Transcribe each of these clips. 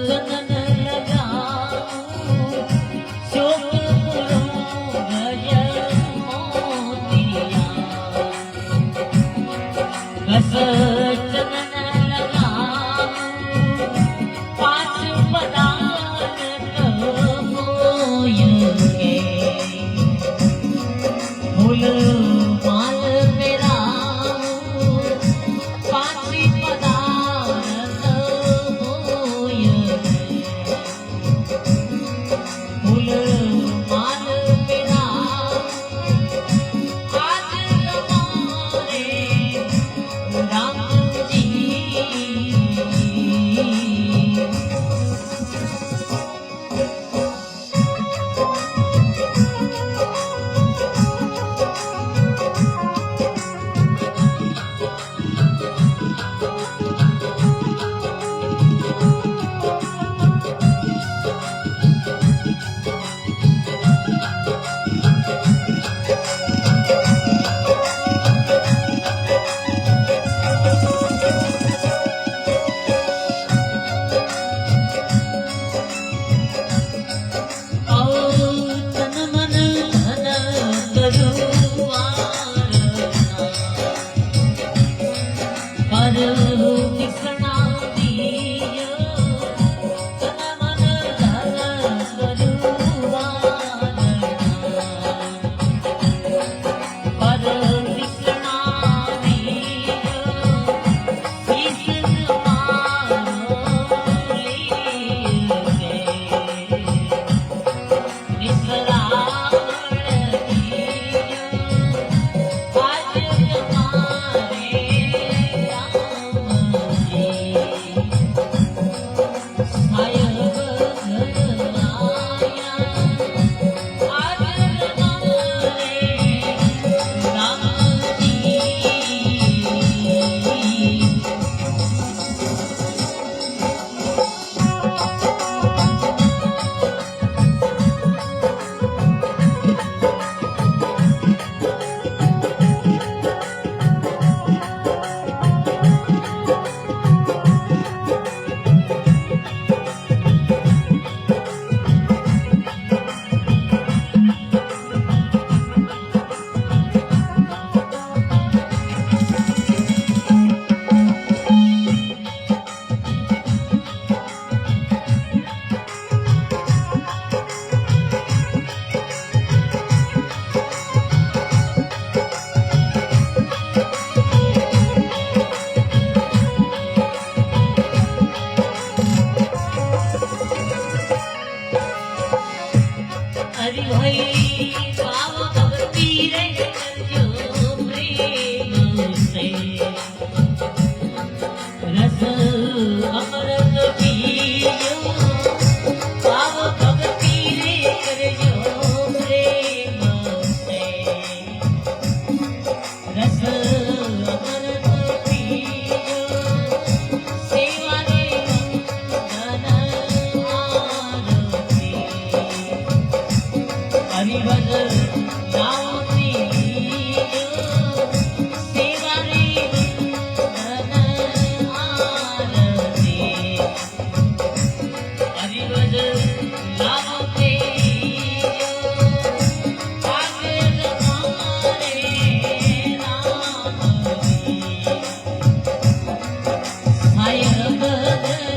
चंदन लगाऊं शोक पुरो गज मोतिया बस चंदन लगाऊं पाँच पदान होयुंगे फूल माल मेरा पाँच पदान होयुंगे भाई भाव भक्ति रे करजो प्रेम से रस अमृत पियो भाव भक्ति रे करजो प्रेम से रस अमृत पियो सेवा रे वंदन आरती हरिभज नाम प्रियो सेवा रे वंदन आरती हरिभज नाम प्रियो आगे रमारे राम जी आया बदल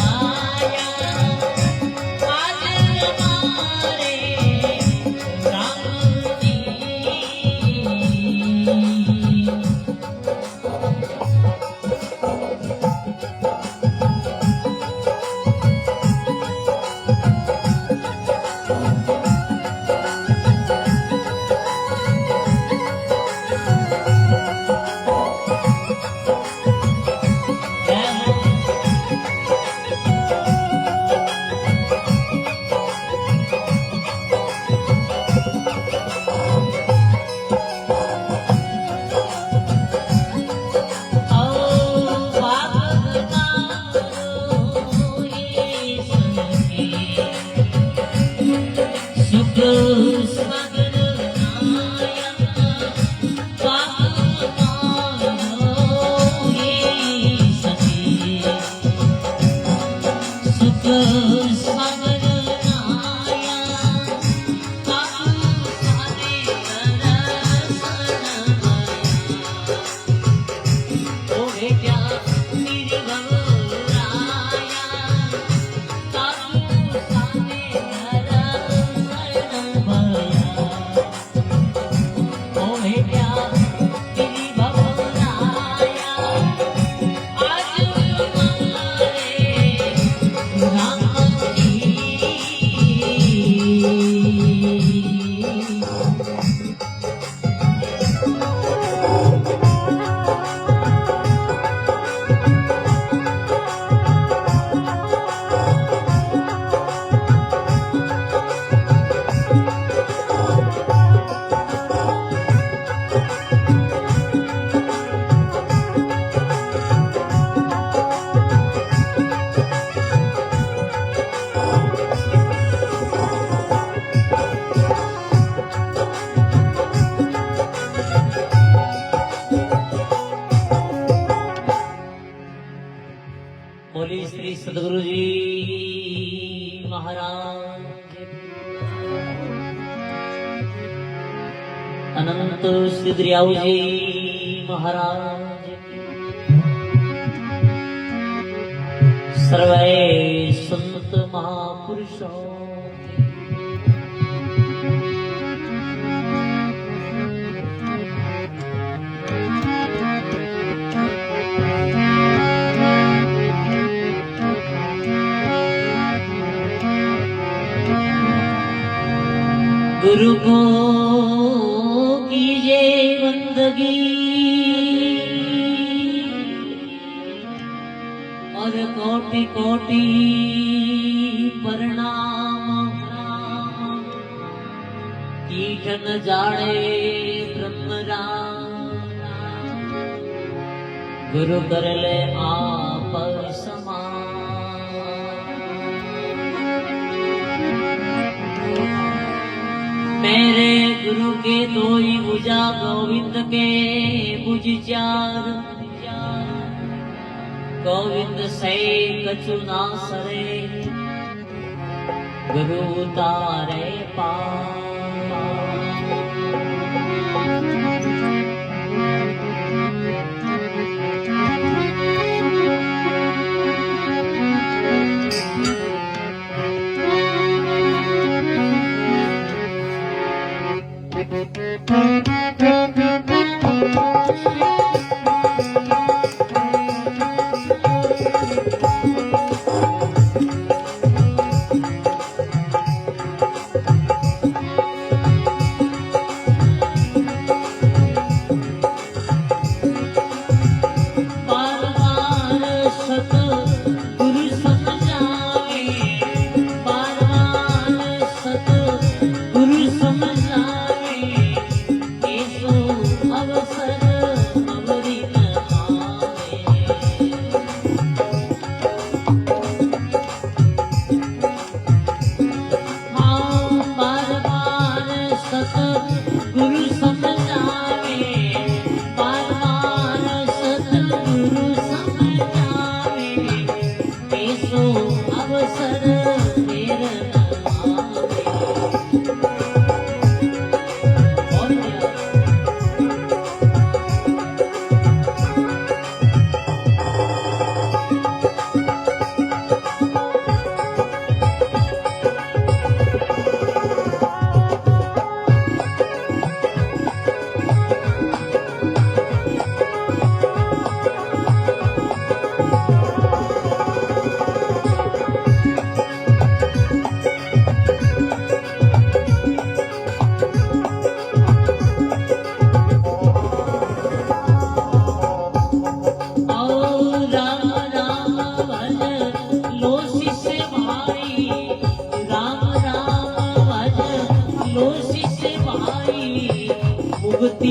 आया आज हमारे राम जी बोली श्री सदगुरु जी महाराज अनंत श्री दरियाऊ जी महाराज सर्वे संत महापुरुषों गुरु को कीजे बंदगी और कोटि कोटि प्रणाम कीटन जाड़े ब्रह्म राम गुरु कर ले आप समान मेरे गुरु के दो ही भुजा गोविंद के भुज चार गोविंद से कछु ना सरे गुरु तारे पार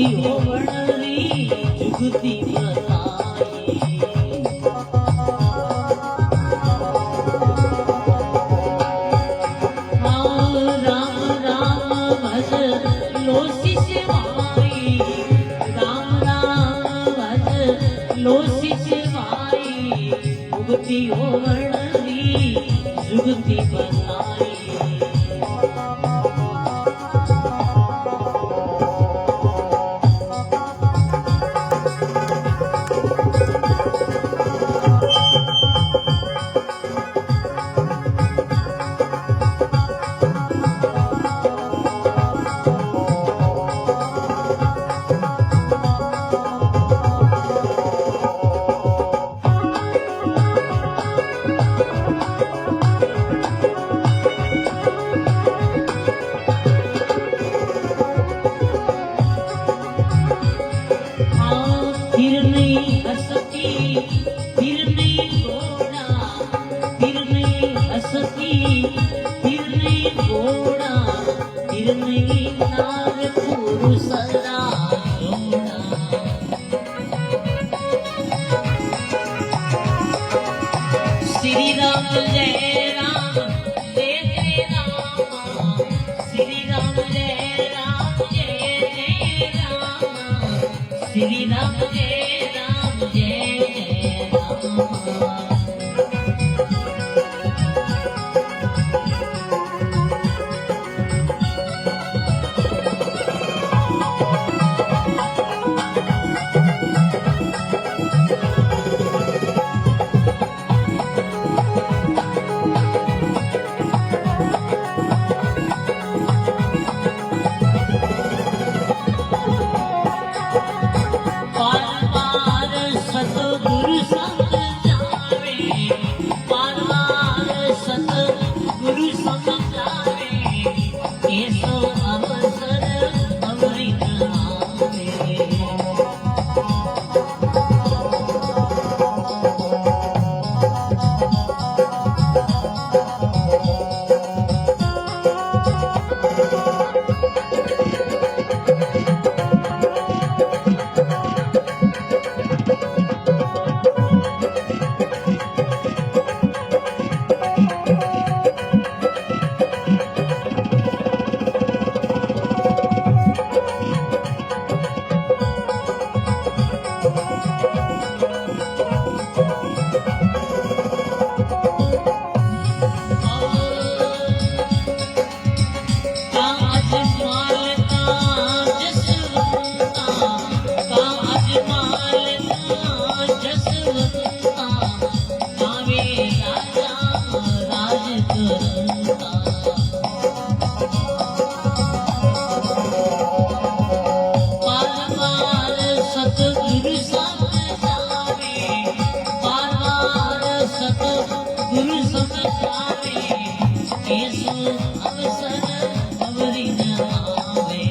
जुगती हो वर्णरी जुगती बताई। राम राम भज लो शिष्य भाई, राम राम भज लो शिष्य भाई, जुगती हो वर्णरी जुगती बताई। फिर नहीं हंसती फिर नहीं घोड़ा, फिर नहीं हंसती फिर नहीं घोड़ा, फिर नहीं नाग पुरुष जोड़ा। श्री राम जय राम जय जय राम, श्री राम जय राम जय जय राम, श्री राम जय राम जय जय राम। सतगुरु संग जावे, बार बार सतगुरु संग जावे, ऐसो अवसर अमृत आवे। सतगुरु संग जावे, बार बार सतगुरु संग जावे, ऐसो अवसर अमृत आवे।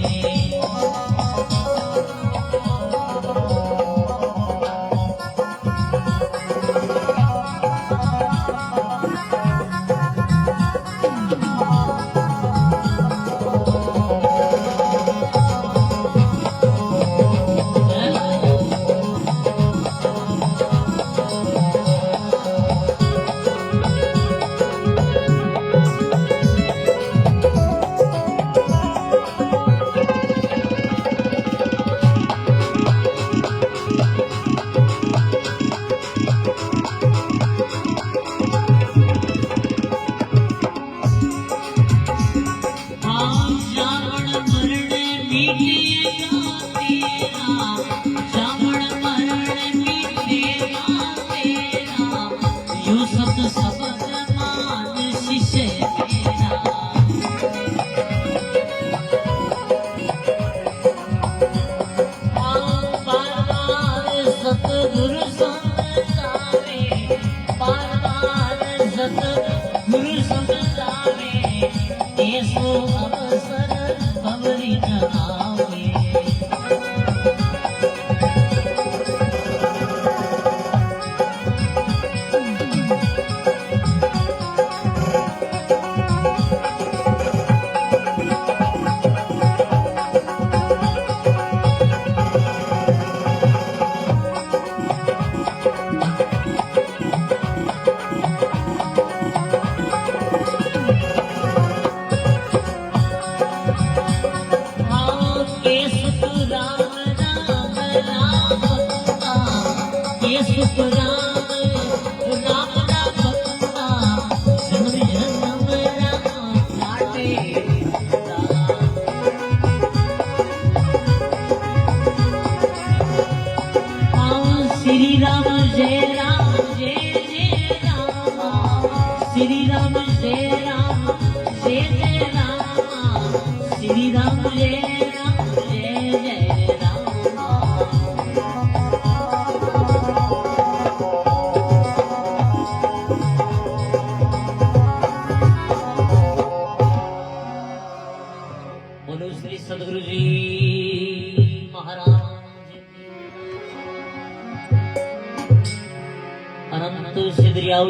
सतगुरु संग जावे, बार बार सतगुरु संग जावे, ऐसो अवसर अमृत आवे।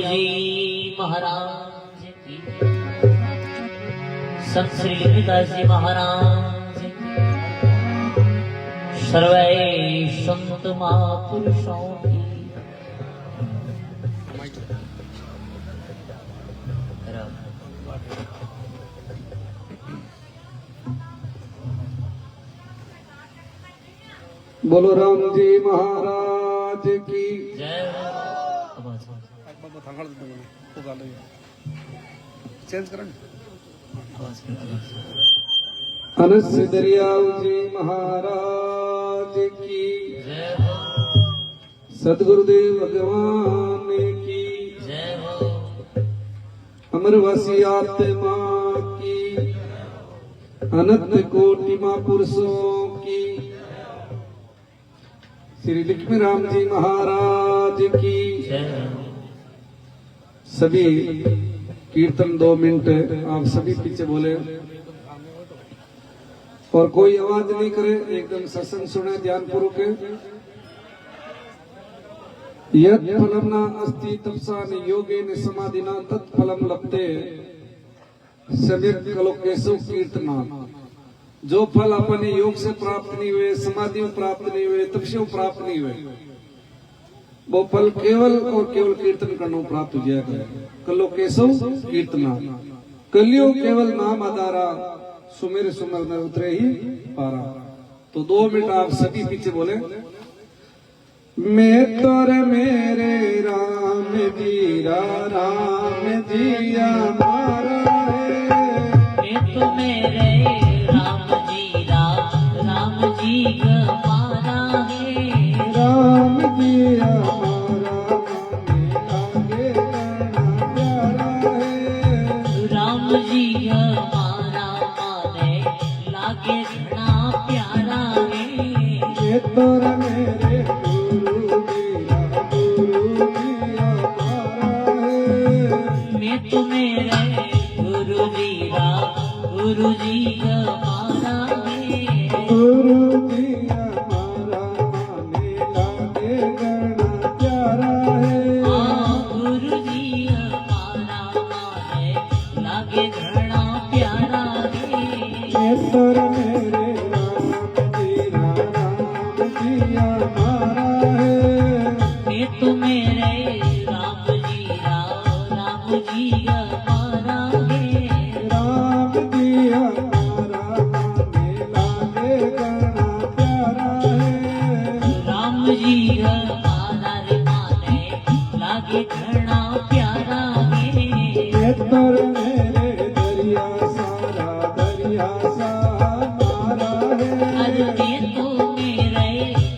जी महाराज की, संत श्री लिंगदास जी महाराज की, सर्वे संत महापुरुषों की। बोलो राम जी महाराज की जय। अनस दरियाव जी महाराज की जय हो। सदगुरुदेव भगवान की जय हो। अमरवासी आत्मा की, अनंत कोटि महापुरुषों की, श्री लक्ष्मी राम जी महाराज की। सभी कीर्तन 2 मिनट आप सभी पीछे बोले और कोई आवाज नहीं करे, एकदम सत्संग सुने ध्यान पूर्वक। यत् फलम न अस्ति तपसा न योगेन समाधिना तत्फलम लभते सम्यक कलो केशव कीर्तना। जो फल अपने योग से प्राप्त नहीं हुए, समाधि में प्राप्त नहीं हुए, तप से प्राप्त नहीं हुए, वो फल केवल और केवल कीर्तन करना प्राप्त हो जाएगा। कलो केशव कीर्तना, कलियो केवल नाम आधारा, सुमेर सुमर में उतरे ही पारा। तो 2 मिनट आप सभी पीछे बोले। मैं तोर मेरे राम जीरा, राम जी हमारा है। मैं तो मेरे राम जी हमारा है। राम जी हमारा माने लागे घना प्यारा है। राम जी हमारा माने लागे घना प्यारा है। ये तोर मेरे गुरु जी हमारा है। मैं तो मेरे गुरु जी हमारा है। गुरु जी हमारा माने लागे घना प्यारा है। गुरु जी हमारा माने लागे घना प्यारा है। ये तोर मेरे राम जी हमारा है। मैं तो मेरे राम जी हमारा है। राम जी हमारा माने लागे घना प्यारा है। राम जी हमारा रे माने लागे घना प्यारा है। ये तोर मेरे दरिया सा हमारा है। अरे तो मेरे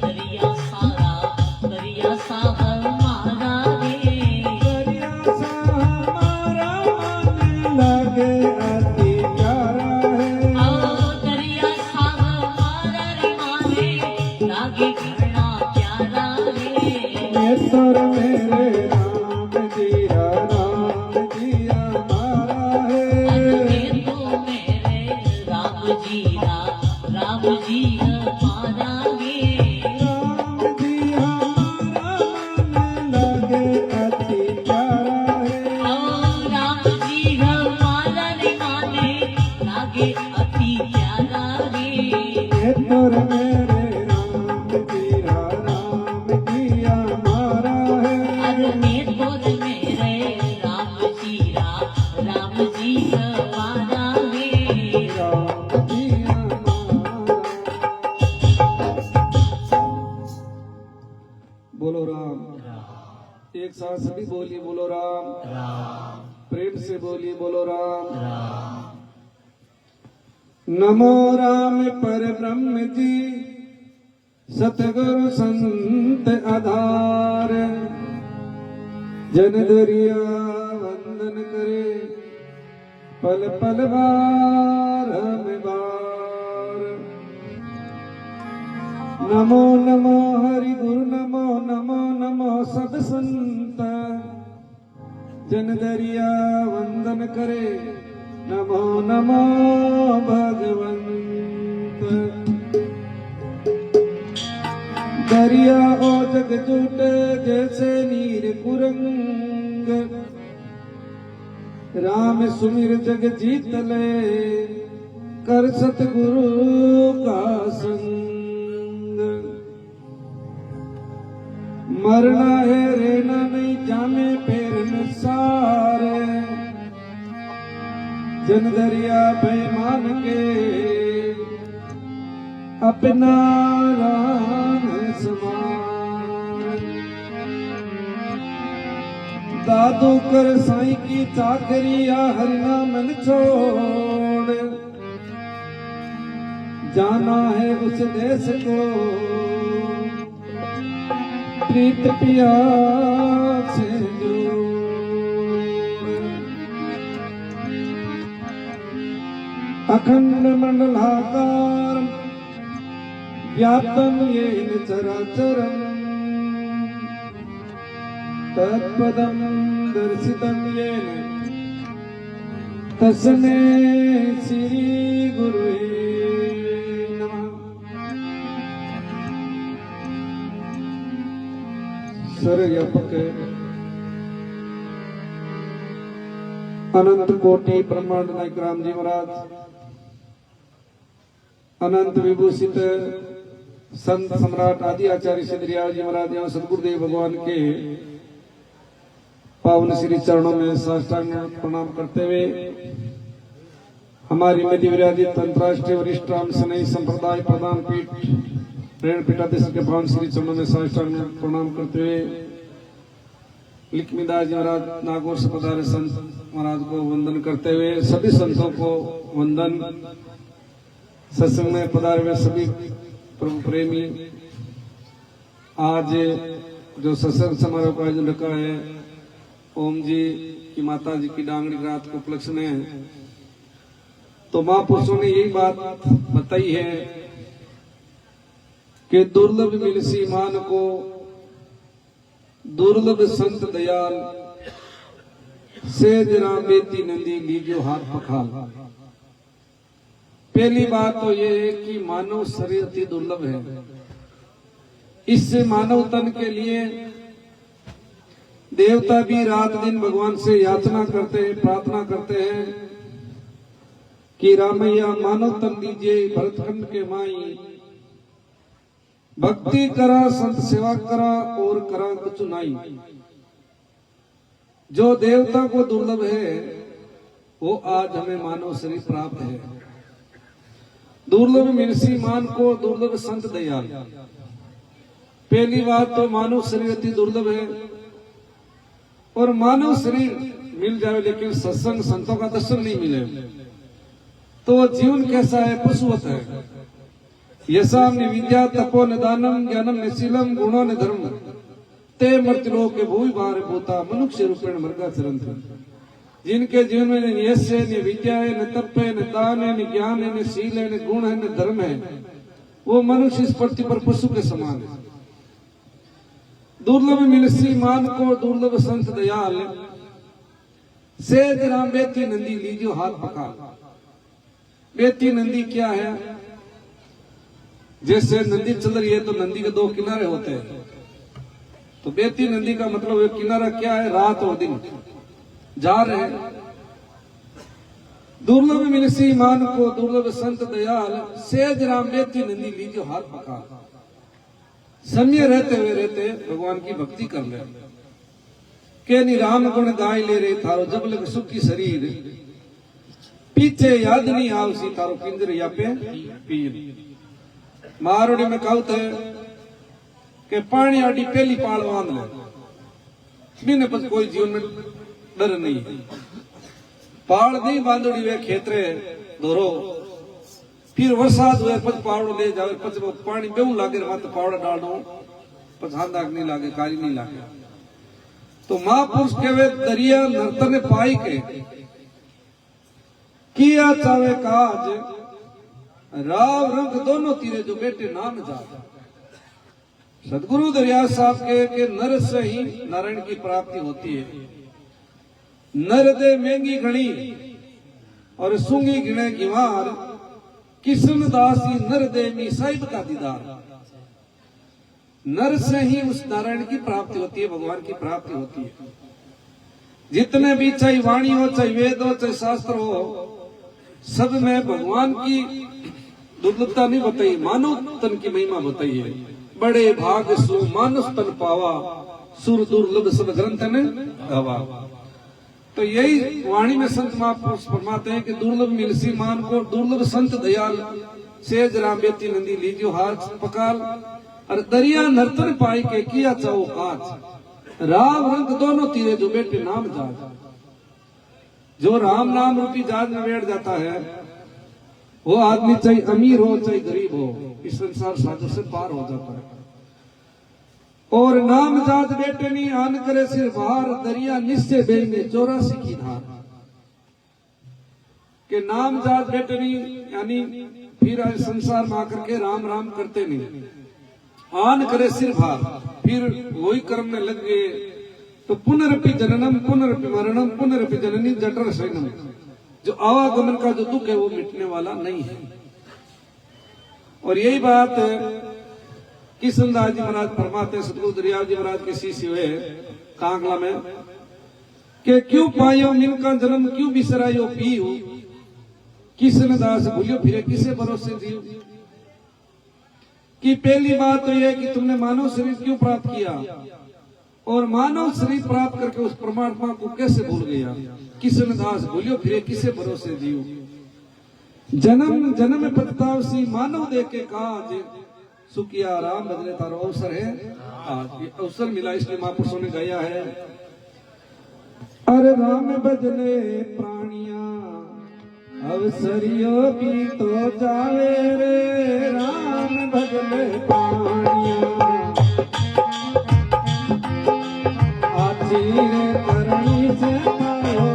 दरिया सा हमारा है। दरिया सा हमारा माने लागे अति प्यारा है। दरिया सा हमारा रे माने लागे घना प्यारा है। ये तोर मेरे राम जी हमारा है। अरे तो मेरे राम जी हमारा है। राम जी हमारा माने लागे अति प्यारा है। राम जी हमारा रे माने लागे अति प्यारा है। ये तोर मेरे राम जी हमारा है। अरे तोर मेरे राम जी हमारा है। राम जी हमारा। बोलो राम। एक साथ सभी बोलिए बोलो राम। प्रेम से बोलिए बोलो राम। नमो राम पर ब्रह्म जी, सतगुरु संत आधार। जन दरिया वंदन करे, पल पल बार हमें बार। नमो नमो हरि गुरु, नमो नमो नमो सब संत। जन दरिया वंदन करे, नमो नमो भगवंत। दरिया ओ जग जूटे जैसे नीर कुरंग, राम सुमिर जग जीत ले, कर सतगुरु का संग। मरना है रहना नहीं, जाने पैर में सारे, जन दरिया बेईमान के अपना राम समान। दादू कर साईं की चाकरिया, हरिना मन छोड़, जाना है उस देश को, प्रीत प्यार से जोड़। अखंड मंडलाकार व्याप्तं येन चराचरम्, तत्पदं दर्शितं येन तस्मै श्री गुरुवे नमः। सर्वव्यापक अनंत कोटि ब्रह्मांड नायक राम जी महाराज, अनंत विभूषित संत सम्राट आदि आचार्य श्री दरियाव जी महाराज एवं सदगुरुदेव भगवान के पावन श्री चरणों में साष्टांग प्रणाम करते हुए, हमारी मध्य विराजित अंतर्राष्ट्रीय वरिष्ठ राम सनई संप्रदाय प्रधान पीठ रेण पीठाधीश के पावन श्री चरणों में साष्टांग प्रणाम करते हुए, लिखमीदास जी महाराज नागौर से पधारे संत महाराज को वंदन करते हुए, सभी संतों को वंदन। सत्संग में पधारे हुए सभी प्रभु प्रेमी, आज जो सत्संग समारोह का आयोजन रखा है, ओम जी की माता जी की डांगड़ी रात को उपलक्ष्य में, तो महापुरुषों ने यही बात बताई है कि दुर्लभ मिलसी मान को, दुर्लभ संत दयाल, सेज राम बेती नंदी लीजो हाथ पखाल। पहली बात तो ये है कि मानव शरीर अति दुर्लभ है। इससे मानव तन के लिए देवता भी रात दिन भगवान से याचना करते हैं, प्रार्थना करते हैं कि रामैया मानव तन दीजिए, भरतखंड के माई। भक्ति करा, संत सेवा करा और करा कुछ नहीं। जो देवता को दुर्लभ है वो आज हमें मानव शरीर प्राप्त है। दुर्लभ मिलसी मान को, दुर्लभ संत दयाल। पहली बात तो मानव शरीर अति दुर्लभ है, और मानव शरीर मिल जाए लेकिन सत्संग संतों का दर्शन नहीं मिले तो जीवन कैसा है? पशुवत है। यशाम विद्या तपो निदानम ज्ञानम निशीलम गुणों ने धर्म ते मर्त्यलों के भूमि बाहर भूता मनुष्य रूपेण मृगा चरंत। जिनके जीवन में न यश है, न विद्या है, न तप है, न दान है, न ज्ञान है, न शील है, न गुण है, न धर्म है, वो मनुष्य इस पृथ्वी पर पशु के समान है। दुर्लभ मिलसी मान को, दुर्लभ संत दयाल, सेज राम बेती नंदी लीजियो हाथ पका। बेती नंदी क्या है? जैसे नदी चल रही है तो नदी के दो किनारे होते हैं, तो बेती नदी का मतलब है किनारा क्या है? रात और दिन जा रहे हैं। दुर्लभ मिलसी मान को, दुर्लभ संत दयाल, सेज राम बेती नंदी लीजियो हाथ पका। समय रहते हुए रहते भगवान की भक्ति कर ले के नी राम गुण गाय ले रे थारो जब लग सुखी शरीर, पीछे याद नहीं आवसी थारो पिंजर या पे पीर। मारोड़ी में कहते है कि पानी आड़ी पहली पाल बांध ले, बिना पर कोई जीवन में डर नहीं है। पाड़ नहीं बांधड़ी वे खेतरे धोरो, फिर बरसात हुए पच पावड़ो ले जावे, पच पानी बेऊ लागे मत पावड़ा डाल दो, पच हाथ नहीं लागे, कारी नहीं लागे। तो महापुरुष कहवे दरिया नर्तन पाई के किया चावे काज, राव रंग दोनों तीरे जो बेटे नाम जा। सदगुरु दरिया साहब के नर से ही नारायण की प्राप्ति होती है। नर दे महंगी घड़ी और सूंगी गिणे गिवार, किस्म दासी नर दे मी साहिब का दीदार। नर से ही उस नारायण की प्राप्ति होती है, भगवान की प्राप्ति होती है। जितने भी चाहे वाणी हो, चाहे वेद हो, चाहे शास्त्र हो, सब में भगवान की दुर्लभता नहीं बताई, मानव तन की महिमा बताई है। बड़े भाग सु मानुष तन पावा, सुर दुर्लभ सब ग्रंथ ने गावा। तो यही वाणी में संत महापुरुष फरमाते हैं कि दुर्लभ मिलसी मान को, दुर्लभ संत दयाल सेज राम बेती नंदी लीजियो हाथ पकाल, और दरिया नर्तन पाई के किया चाहो काज, राम रंग दोनों तीरे जो बेटे नाम जाग। जो राम नाम रूपी जहाज में बैठ जाता है, वो आदमी चाहे अमीर हो चाहे गरीब हो, इस संसार सागर से पार हो जाता है। और नाम जात बेटे नहीं आन करे सिर बाहर, दरिया निश्चय बेचने 84 की धार। के नाम जात बेटे नहीं, यानी फिर संसार में आकर के राम राम करते नहीं, आन करे सिर भार, फिर वही कर्म में लग गए तो पुनरपि जननम पुनरपि मरणम पुनरपि जननी जठर शयनम, जो आवागमन का जो दुख है वो मिटने वाला नहीं है। और यही बात किशनदास जी महाराज फरमाते, सतगुरु दरियाव जी महाराज के शिष्य हुए कांगला में, कि क्यों पायो मिनका जन्म, क्यों बिसरायो पीऊ, किशनदास भूलियो फिरे किसे भरोसे जियो। कि पहली बात तो यह कि तुमने मानव शरीर क्यों प्राप्त किया, और मानव शरीर प्राप्त करके उस परमात्मा को कैसे भूल गया। किशनदास भूलियो फिरे किसे भरोसे जियो। जन्म जन्म पछताव सी मानव दे के काज, सुखिया राम बदले तारो अवसर है आज। ये अवसर मिला इसलिए महापुरुषों ने गाया है, अरे राम बदले प्राणिया अवसरियो भी तो जावे रे, राम बदले प्राणिया आची रे करणी से पायो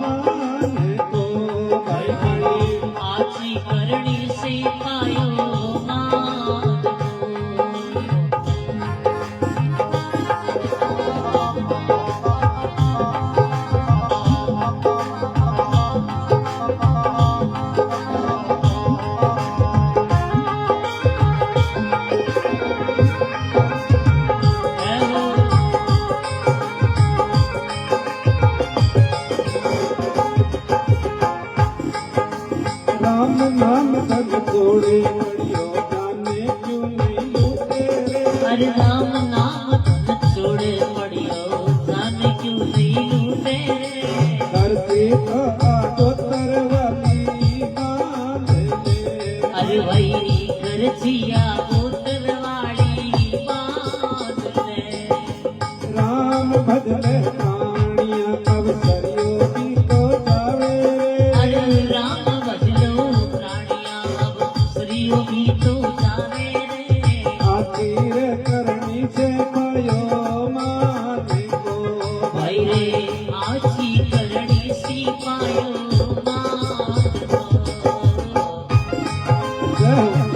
मान को, भाई आची करणी से पायो मान को। राम नाम तन छोड़े पड़ियो जाने क्यों नहीं लूटे रे, अरे राम नाम तन छोड़े पड़ियो जाने क्यों नहीं लूटे रे। धरती तो आजो तरवाली बांध ले, अरे वही घर जिया उतरवाड़ी बांध ले। राम भजले प्राणिया अवसरियो भी तो जावे रे, अरे राम भजलो प्राणिया अब श्रीयो भी तो जावे रे। आती रे करणी से पायो मान को, भाई रे आची करणी सी पायो मान को। जय हो।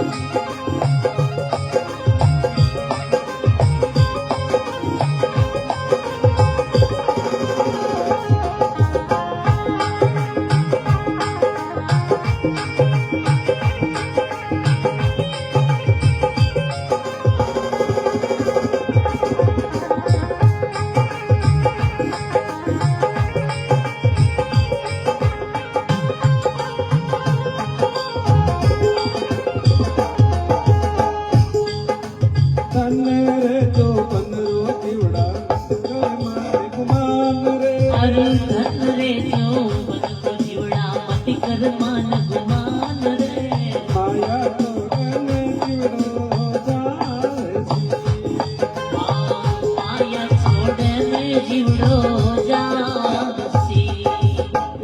तन रे जो बनरो दिवड़ा जो मारे गुमान रे, अरे धन रे जो मन को जीवड़ा मति कर मान गुमान रे। माया तोड़ने दिवड़ो जाए सी, माया छोड़ने जीवड़ो जासी।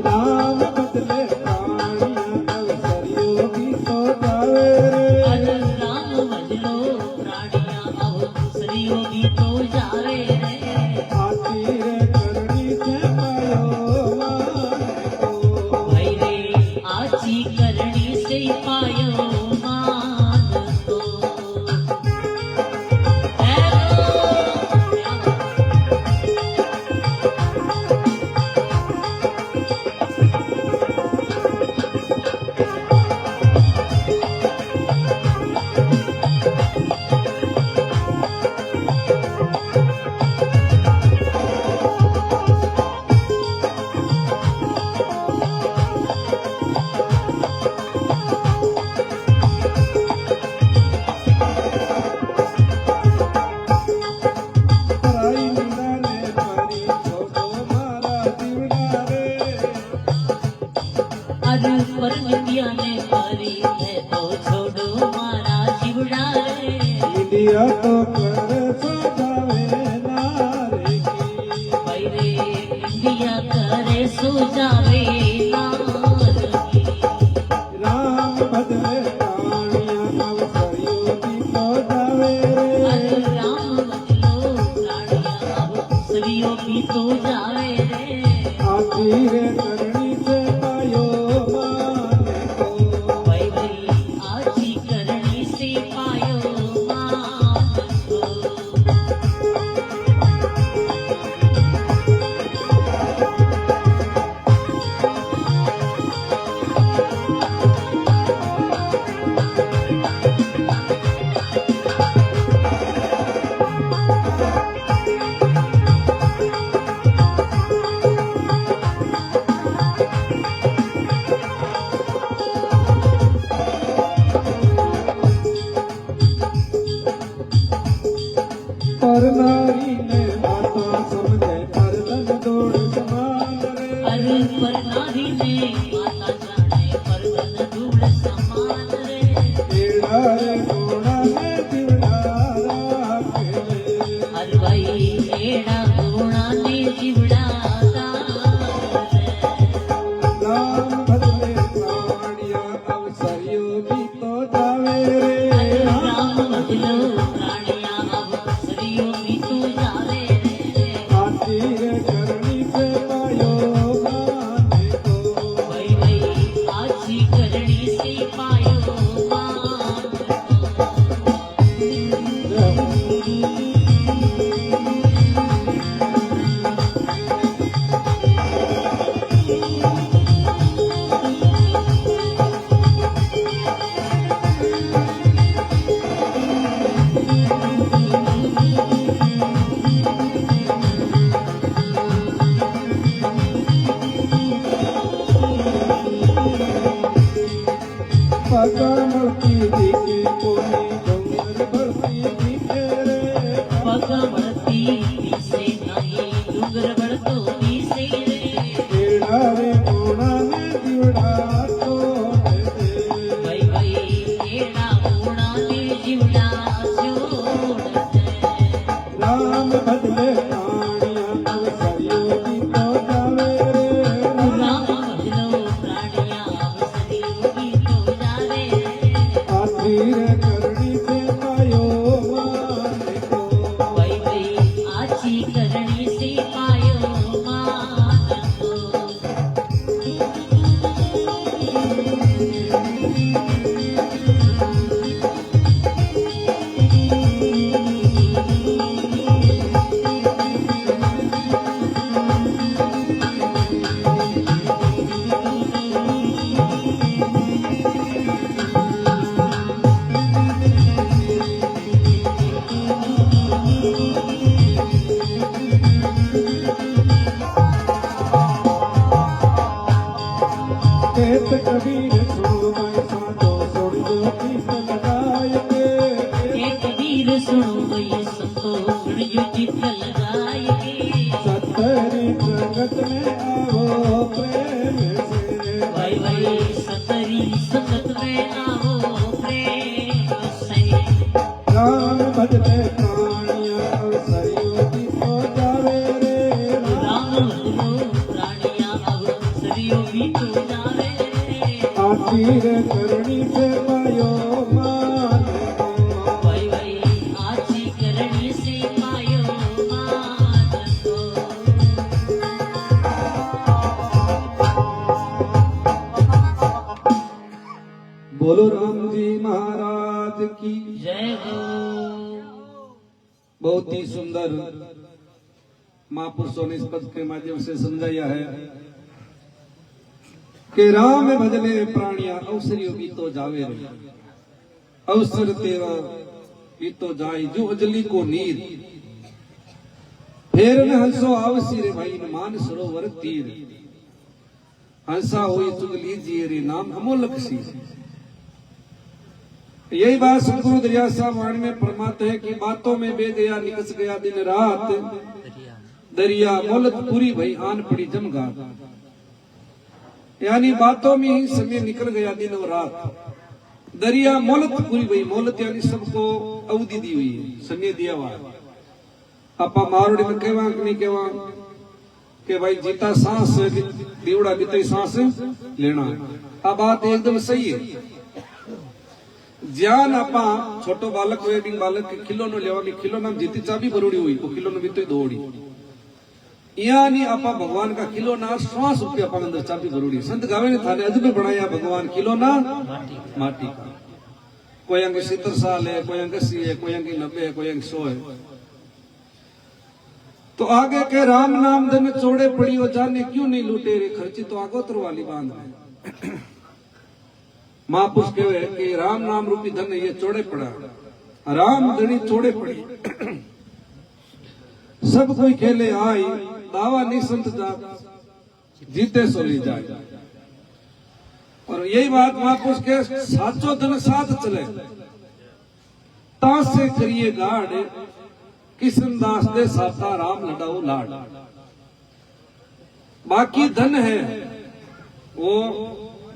राम बदले प्राणिया अवसरियो भी तो जावे रे, अरे राम भजलो प्राणिया अब श्रीयो भी तो जावे रे। आती रे करणी से पायो मान को, भाई रे आची पर नित्या ने करी है तो छोड़ो मारा जीवड़ा रे इंडिया तो कर सजावे नारे की भाई रे इंडिया करे सुजावे नार की राम बदले प्राणिया अवसरियों की तो जावे अरे राम बदलो प्राणिया अब सरियों भी तो जावे रे आखिर करनी से पायो माने को भाई भाई आजी करनी से पायो मान को पर नारी ने माता समझे पर धन दौड़ समान रे अरे पर नारी ने माता जाने पर धन धूल समान रे एड़ा रे घोड़ा ने दिवड़ा राखे हर भाई एड़ा घोड़ा ने जीवड़ा दार रे राम बदले प्राणिया अवसरियों भी तो जावे रे अरे राम बदलो प्राणिया अब सरियों भी तो जावे रे आखिर करनी से पायो माने को भाई भाई आजी करनी से पायो मान पगमती दिखे कोई डोंगर भरती दिखे रे पग बढ़ती पीछे नहीं डूंगर बढ़तो पीछे रे एड़ा रे घोड़ा ने दिवड़ा तो दे भाई भाई एड़ा घोड़ा ने जीवड़ा जोड़ दे राम बदले प्राणिया अवसरियों की तो जावे रे राम बदलो प्राणिया अब सरियों भी तो जावे आखिर करनी से पायो माने को भाई भाई आजी करनी से पायो मान को कहत कबीर सुनो मैं साधो सुन जो किस लगाए के एक वीर सुनो भई संतो सुन जो चित लगाएगे सतरी जगत में आओ प्रेम से भाई भाई सतरी संगत में आओ प्रेम से राम बदले प्राणिया अवसरियों की तो जावे रे राम बदलो प्राणिया अब सरियों भी तो जावे आखिर करनी से पायो माने को भाई भाई आजी करनी से पायो मान को बोलो राम जी महाराज की जय हो बहुत ही सुंदर महापुरुषों ने इस पद के माध्यम से समझाया है कि राम बदले प्राणिया अवसरियों की तो जावे रे अवसर तेरा भी तो जाए जो अजली को नीर फेर न हंसो आवसी रे भाई न मान सरोवर तीर हंसा हुई चुग लीजिए रे नाम अमोलक सी यही बात सदगुरु दरिया साहब वाणी में फरमाते हैं कि बातों में बे गया निकस गया दिन रात दरिया मोलत पूरी भई आन पड़ी जमगात यानी बातों में ही समय निकल गया दिन और रात। दरिया मोहलत पूरी हुई, मोहलत यानी सबको अवधि दी हुई है, समय दिया हुआ। आपा मारोड़ी में कहवा कि नहीं कहवा कि भाई जीता सांस दीवड़ा बीते सांस लेना। आ बात एकदम सही है। ज्ञान आपा छोटो बालक हुए बिन बालक के खिलौनो लेवा में खिलौना जीती चाबी बरोड़ी हुई तो खिलौनो बीते दौड़ी। यानी आपा भगवान का खिलौना श्वास रूपी आपा अंदर चाबी बरोड़ी। संत गावे ने थाने अजब में बनाया भगवान खिलौना माटी का। कोई अंग 70 साल है, कोई अंग 80 है, कोई अंग 90 है, कोई अंग 100 है। तो आगे के राम नाम धन चोड़े पड़ी हो जाने क्यों नहीं लूटे रे खर्ची तो आगोतर वाली बांध है। महापुरुष कहे कि राम नाम रूपी धन ये चोड़े पड़ा, राम धनी चोड़े पड़ी। सब कोई खेले आई दावा नहीं संत जात, जीते सो ली जाए। और यही बात महापुरुष के साचो धन साथ चले तास से करिए गाड़, किशनदास दे साता राम लड़ाओ लाड। बाकी धन है वो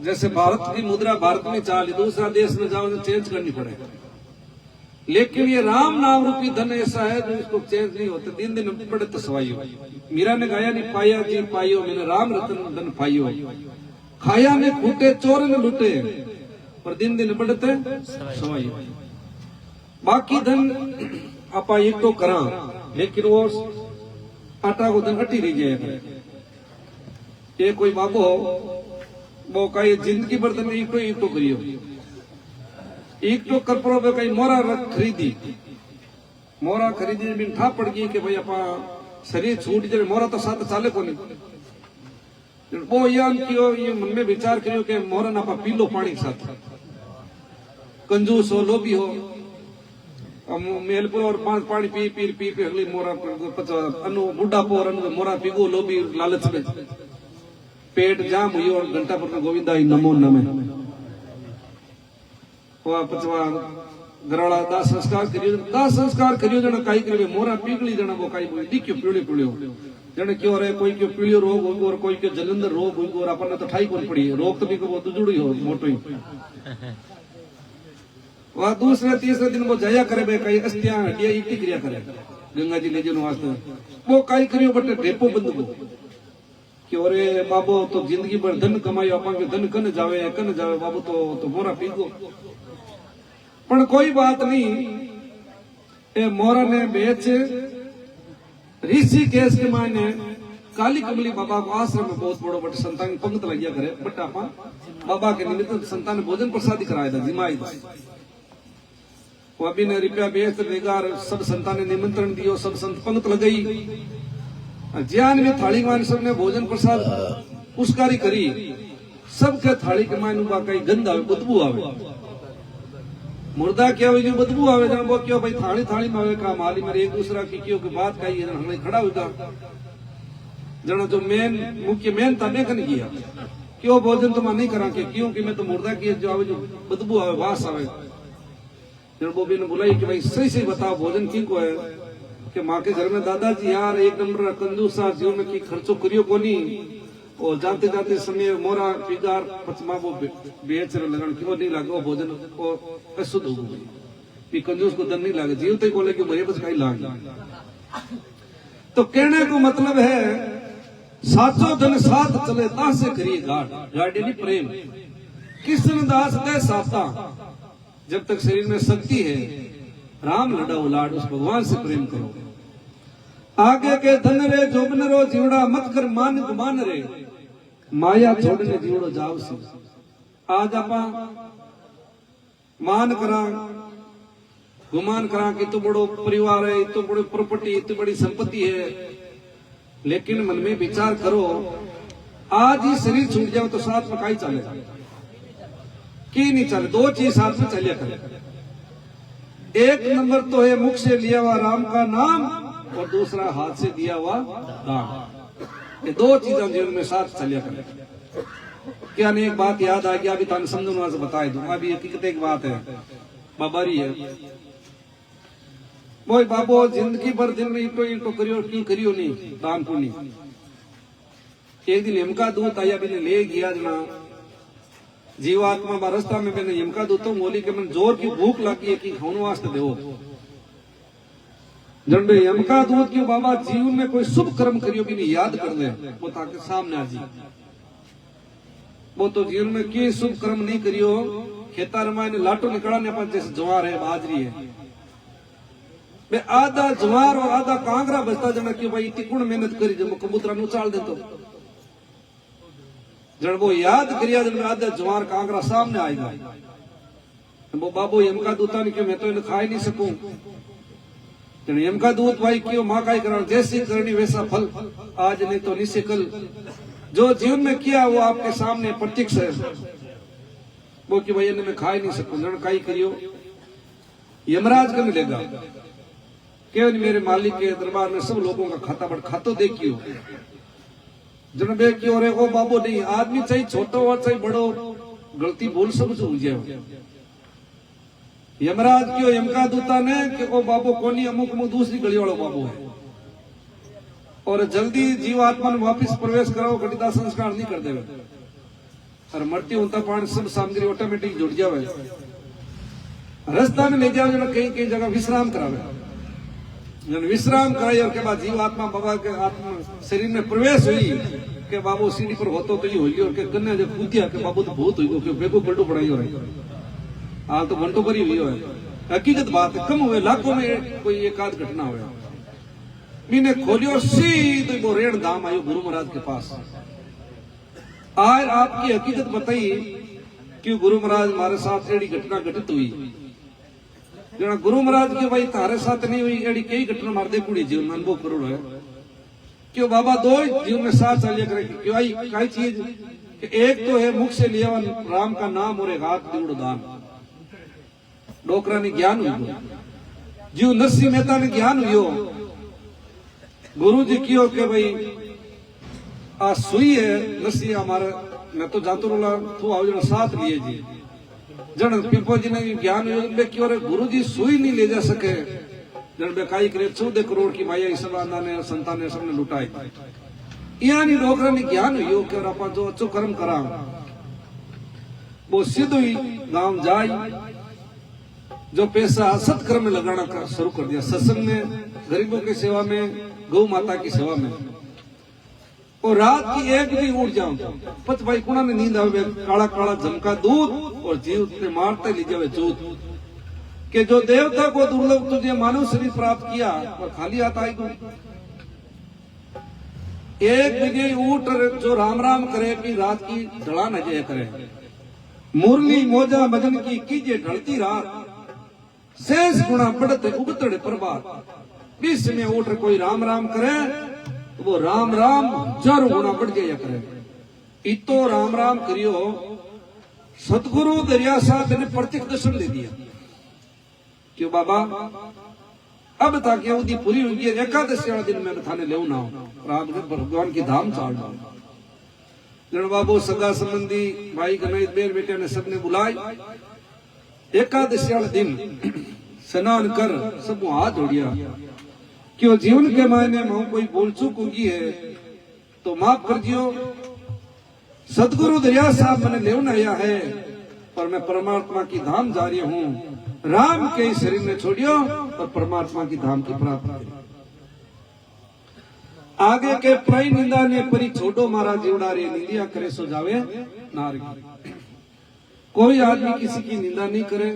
जैसे भारत की मुद्रा भारत में चाल, दूसरा देश में जाओ तो चेंज करनी पड़े। लेकिन ये राम नाम रूपी धन ऐसा है जो इसको चेंज नहीं होता, दिन दिन पड़े तो सवाइयो। मीरा ने गाया नहीं पाया जी पाइयो, मैंने राम रतन धन पाइयो। खाया ने खूटे चोर ने लूटे, पर दिन दिन बढ़ते सवाइयो। बाकी धन आपा एक तो करा, लेकिन वो आटा को धन अटी रही जाए। ये कोई बाबो वो कई जिंदगी भर धन एक तो करियो, एक तो कर पड़ो कई मोरा खरीदी, मोरा खरीदी बिन ठा पड़ गई कि भाई अपा शरीर छूट जाए, मोरा तो साथ चाले को नहीं। वो यान कियो ये मन में विचार करियो कि मोरा ना पी लो पानी के साथ, कंजूस हो लोभी हो मेलपुर और 5 पानी पी पी पी पी अगली मोरा अनु बुढ़ा पोर अनु मोरा पीगो लोभी लालच में पेट जाम हुई और घंटा पर गोविंदा नमो नमे। पचवा गराड़ा दास संस्कार करियो जना काई करियो मोरा पीगली जना वो काई बोली दिक्यो पीड़े पीड़ियो जने क्यों रे कोई क्यों पीड़ियो रोग होगो और कोई क्यों जलंधर रोग होगो और अपन तो ठाई कोन पड़ी रोग तो भी को तो जुड़ी हो मोटो ही। वह दूसरे तीसरे दिन वो जया करे बे कई अस्थियां हड्डियां इकट्ठी क्रिया करे गंगा जी ले जनो वास्ते वो काई करियो बटे ढेपो बंद को कि ओरे बाबू तो जिंदगी भर धन कमायो अपन के धन कन जावे बाबू तो मोरा पीगो। पण कोई बात नहीं, ए मोरा ने बेच ऋषिकेश के मायने काली कमली बाबा को आश्रम में बहुत बड़ो बट संतान पंगत लगिया करे बट आपा बाबा के निमित्त संतान भोजन प्रसाद कराया था जिमाई वो अभी ने रुपया बेच बेगार सब संतान ने निमंत्रण दियो, सब संत पंगत लगाई, ज्ञान में थाली मान सबने भोजन प्रसाद पुष्कारी करी। सबके थाली के मान कई गंध आवे बदबू आवे, मुर्दा क्या हुई जो बदबू आवे जन वो क्यों भाई थाली थाली में आवे का माली मेरे एक दूसरा की क्यों की बात कही जन हमने खड़ा हुआ जना जो मेन मुख्य मेन था मैं कन किया क्यों भोजन तो मैं नहीं करा के क्यों कि मैं तो मुर्दा की जो आवे जो बदबू आवे वास आवे। जन वो भी ने बुलाई कि भाई सही सही बताओ भोजन की को है कि माँ के घर में दादाजी यार एक नंबर कंजूसा जीवन में की खर्चो करियो कोनी और जाते जाते समय मोरा पिगार पचमा वो बेच लगन क्यों नहीं लागे वो भोजन को अशुद्ध हो गई कंजूस को दन नहीं लागे जीवते को लेके भरे बस कहीं लागे। तो कहने को मतलब है साचो धन साथ चले तासे करिए गाड़ी नहीं प्रेम कृष्ण दास दे साता जब तक शरीर में शक्ति है राम लड़ाओ लाड उस भगवान से प्रेम करो। आगे के धन रे जोबन रो जीवड़ा मत कर मान गुमान रे माया छोड़ने जीवड़ो जाओ से। आज आपा मान करा गुमान करा कि तो बड़ो परिवार है, तो बड़ी प्रॉपर्टी, इतनी बड़ी संपत्ति है, लेकिन मन में विचार करो आज ही शरीर छूट जाओ तो साथ में काई चलेगा की नहीं चले। दो चीज साथ में चलिए करे, एक नंबर तो है मुख से लिया हुआ राम का नाम और दूसरा हाथ से दिया हुआ दान। ये दो चीजें जीवन में साथ चलिए करे। क्या नहीं एक बात याद आ गया अभी तान समझूंगा से बता दूं। अभी हकीकत एक बात है बाबारी है वो बाबो जिंदगी भर दिन में इटो करियो क्यों करियो नहीं दान पुण्य एक दिन यमका दूत आया मैंने ले गया जना जीवात्मा रास्ता में मैंने यमका दूत बोली कि मैंने जोर की भूख लगी है कि खाने वास्ते दो जन यमका दूत क्यों बाबा जीवन में कोई शुभ कर्म करियो भी नहीं याद कर ले वो ताकि सामने आ जी वो तो जीवन में की शुभ कर्म नहीं करियो खेतार में लाटो निकलाने पर जैसे ज्वार है बाजरी है मैं आधा ज्वार और आधा कांगरा बचता जना क्यों भाई इतनी गुण मेहनत करी जब कबूतरा नु चाल दे तो जन वो याद करिया जन आधा ज्वार कांगरा सामने आएगा वो बाबू यमका दूता ने क्यों मैं तो इन्हें खा ही नहीं सकूं जन यमका दूत भाई क्यों माँ का ही करना जैसी करनी वैसा फल आज नहीं तो निश्चय कल जो जीवन में किया वो आपके सामने प्रत्यक्ष है वो कि भाई इन्हें मैं खा ही नहीं सकूं जन का ही करियो यमराज का मिलेगा केवल मेरे मालिक के दरबार में सब लोगों का खाता बड़ खातो देखियो जन बे क्यों रे ओ बाबू नहीं आदमी चाहे छोटो हो चाहे बड़ो गलती बोल सब जो जाए यमराज क्यों यमका दूता ने कि ओ बाबू कोनी अमुक अमुक दूसरी गली वालों बाबू है और जल्दी जीवात्मा ने वापिस प्रवेश कराओ घटिता संस्कार नहीं कर देवे और मरती होता पान सब सामग्री ऑटोमेटिक जुड़ जावे रास्ता में ले जाओ जन कई कई जगह विश्राम करावे जन विश्राम कराई और के बाद जीवात्मा बाबा के आत्मा शरीर में प्रवेश हुई के बाबू सीढ़ी पर होतो तो ये होगी और के कन्या जब कूदिया के बाबू तो बहुत हुई के बेगो पलटो पड़ाई हो रही हाल तो घंटों पर ही हुई है हकीकत बात है कम हुए लाखों में कोई एक आध घटना हुआ मैंने खोलियो सीधे वो रेण धाम आयो गुरु महाराज के पास आज आपकी हकीकत बताइए कि गुरु महाराज हमारे साथ एड़ी घटना घटित हुई जना गुरु महाराज के भाई तारे साथ नहीं हुई एड़ी कई घटना मार दे कुड़ी जीवन में अनुभव करोड़ है क्यों बाबा दो जीवन में साथ चलिए करे क्यों आई कई चीज एक तो है मुख से लिया राम का नाम और एक हाथ दीड़ दान डोकरा ने ज्ञान हुई जीव नरसिंह मेहता ने ज्ञान हुई गुरु जी कियो के भाई आ सुई है नरसिंह हमारा मैं तो जातो रोला तू आओ जन साथ लिए जी जन पिपो जी ने ज्ञान हुई क्यों रे गुरु जी सुई नहीं ले जा सके जन बेकाई करे 14 करोड़ की माया इस ने संतान ने सबने लुटाई यानी डोकरा ने ज्ञान हुई कि आप जो अच्छो कर्म करा वो सिद्ध हुई गांव जाई जो पैसा सत्कर्म में लगाना शुरू कर दिया सत्संग में गरीबों की सेवा में गौ माता की सेवा में और रात की एक भी उठ जाऊं पच भाई कुणा ने नींद आवे काला काला जमका दूध और जीव ने मारते ले जावे चूत कि जो देवता को दुर्लभ तुझे मानव शरीर प्राप्त किया और खाली हाथ आई एक विजय उठ जो राम राम करे कि रात की ढला न जय करे मुरली मोजा भजन की कीजिए ढलती रात शेष गुणा बढ़ते उगतड़े प्रभात बीच में उठ कोई राम राम करे वो राम राम हजार गुणा बढ़ जाया करे इतो राम राम करियो सतगुरु दरिया साहब ने प्रत्यक्ष दर्शन दे दिया क्यों बाबा अब तक यहूदी पूरी हुई है एकादशी वाला दिन मैं थाने ले ना रात में भगवान की धाम चाल जन बाबू सगा संबंधी भाई गणेश बेर बेटे ने सबने बुलाई एकादशी वाला दिन स्नान कर सब हाथ जोड़िया क्यों जीवन के मायने में कोई बोल चूक होगी है तो माफ कर दियो सदगुरु दरिया साहब मैंने लेवन आया है पर मैं परमात्मा की धाम जा रही हूँ राम के शरीर में छोड़ियो और परमात्मा की धाम की प्राप्ति आगे के प्राय निंदा ने परी छोड़ो मारा जीवड़ा रे निंदिया करे सो जावे नारगी कोई आदमी किसी की निंदा नहीं करे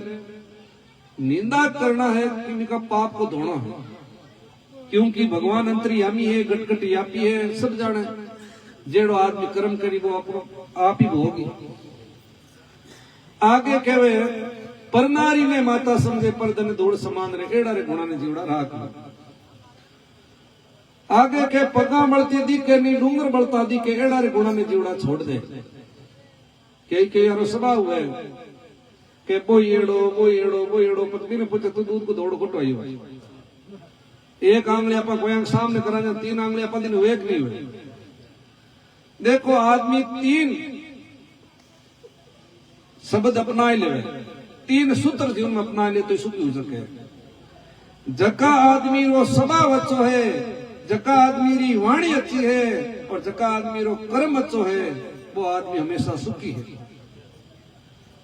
निंदा करना है किसी का पाप को धोना है क्योंकि भगवान अंतर्यामी है गटगट यापी है सब जाने जेड़ो आदमी कर्म करी वो आप ही भोगी आगे कहवे परनारी ने माता समझे परदन दौड़ समान रे एड़ा रे गुणा ने जीवड़ा राख आगे के पगा बढ़ती दी के नहीं डूंगर बढ़ता दी के एड़ा रे गुणा ने जीवड़ा छोड़ दे कई यारो सभा हुए के वो एड़ो पत्नी ने पूछे तू दूध को दौड़ घुटवाई हुई एक आंगली आप कोई सामने करा जाए 3 आंगली आप दिन एक नहीं हुए देखो आदमी 3 शब्द अपनाए ले 3 सूत्र जीवन में अपना ले तो सुखी हो सके जका आदमी वो स्वभाव अच्छो है जका आदमी री वाणी अच्छी है और जका आदमी रो कर्म अच्छो है वो आदमी हमेशा सुखी है।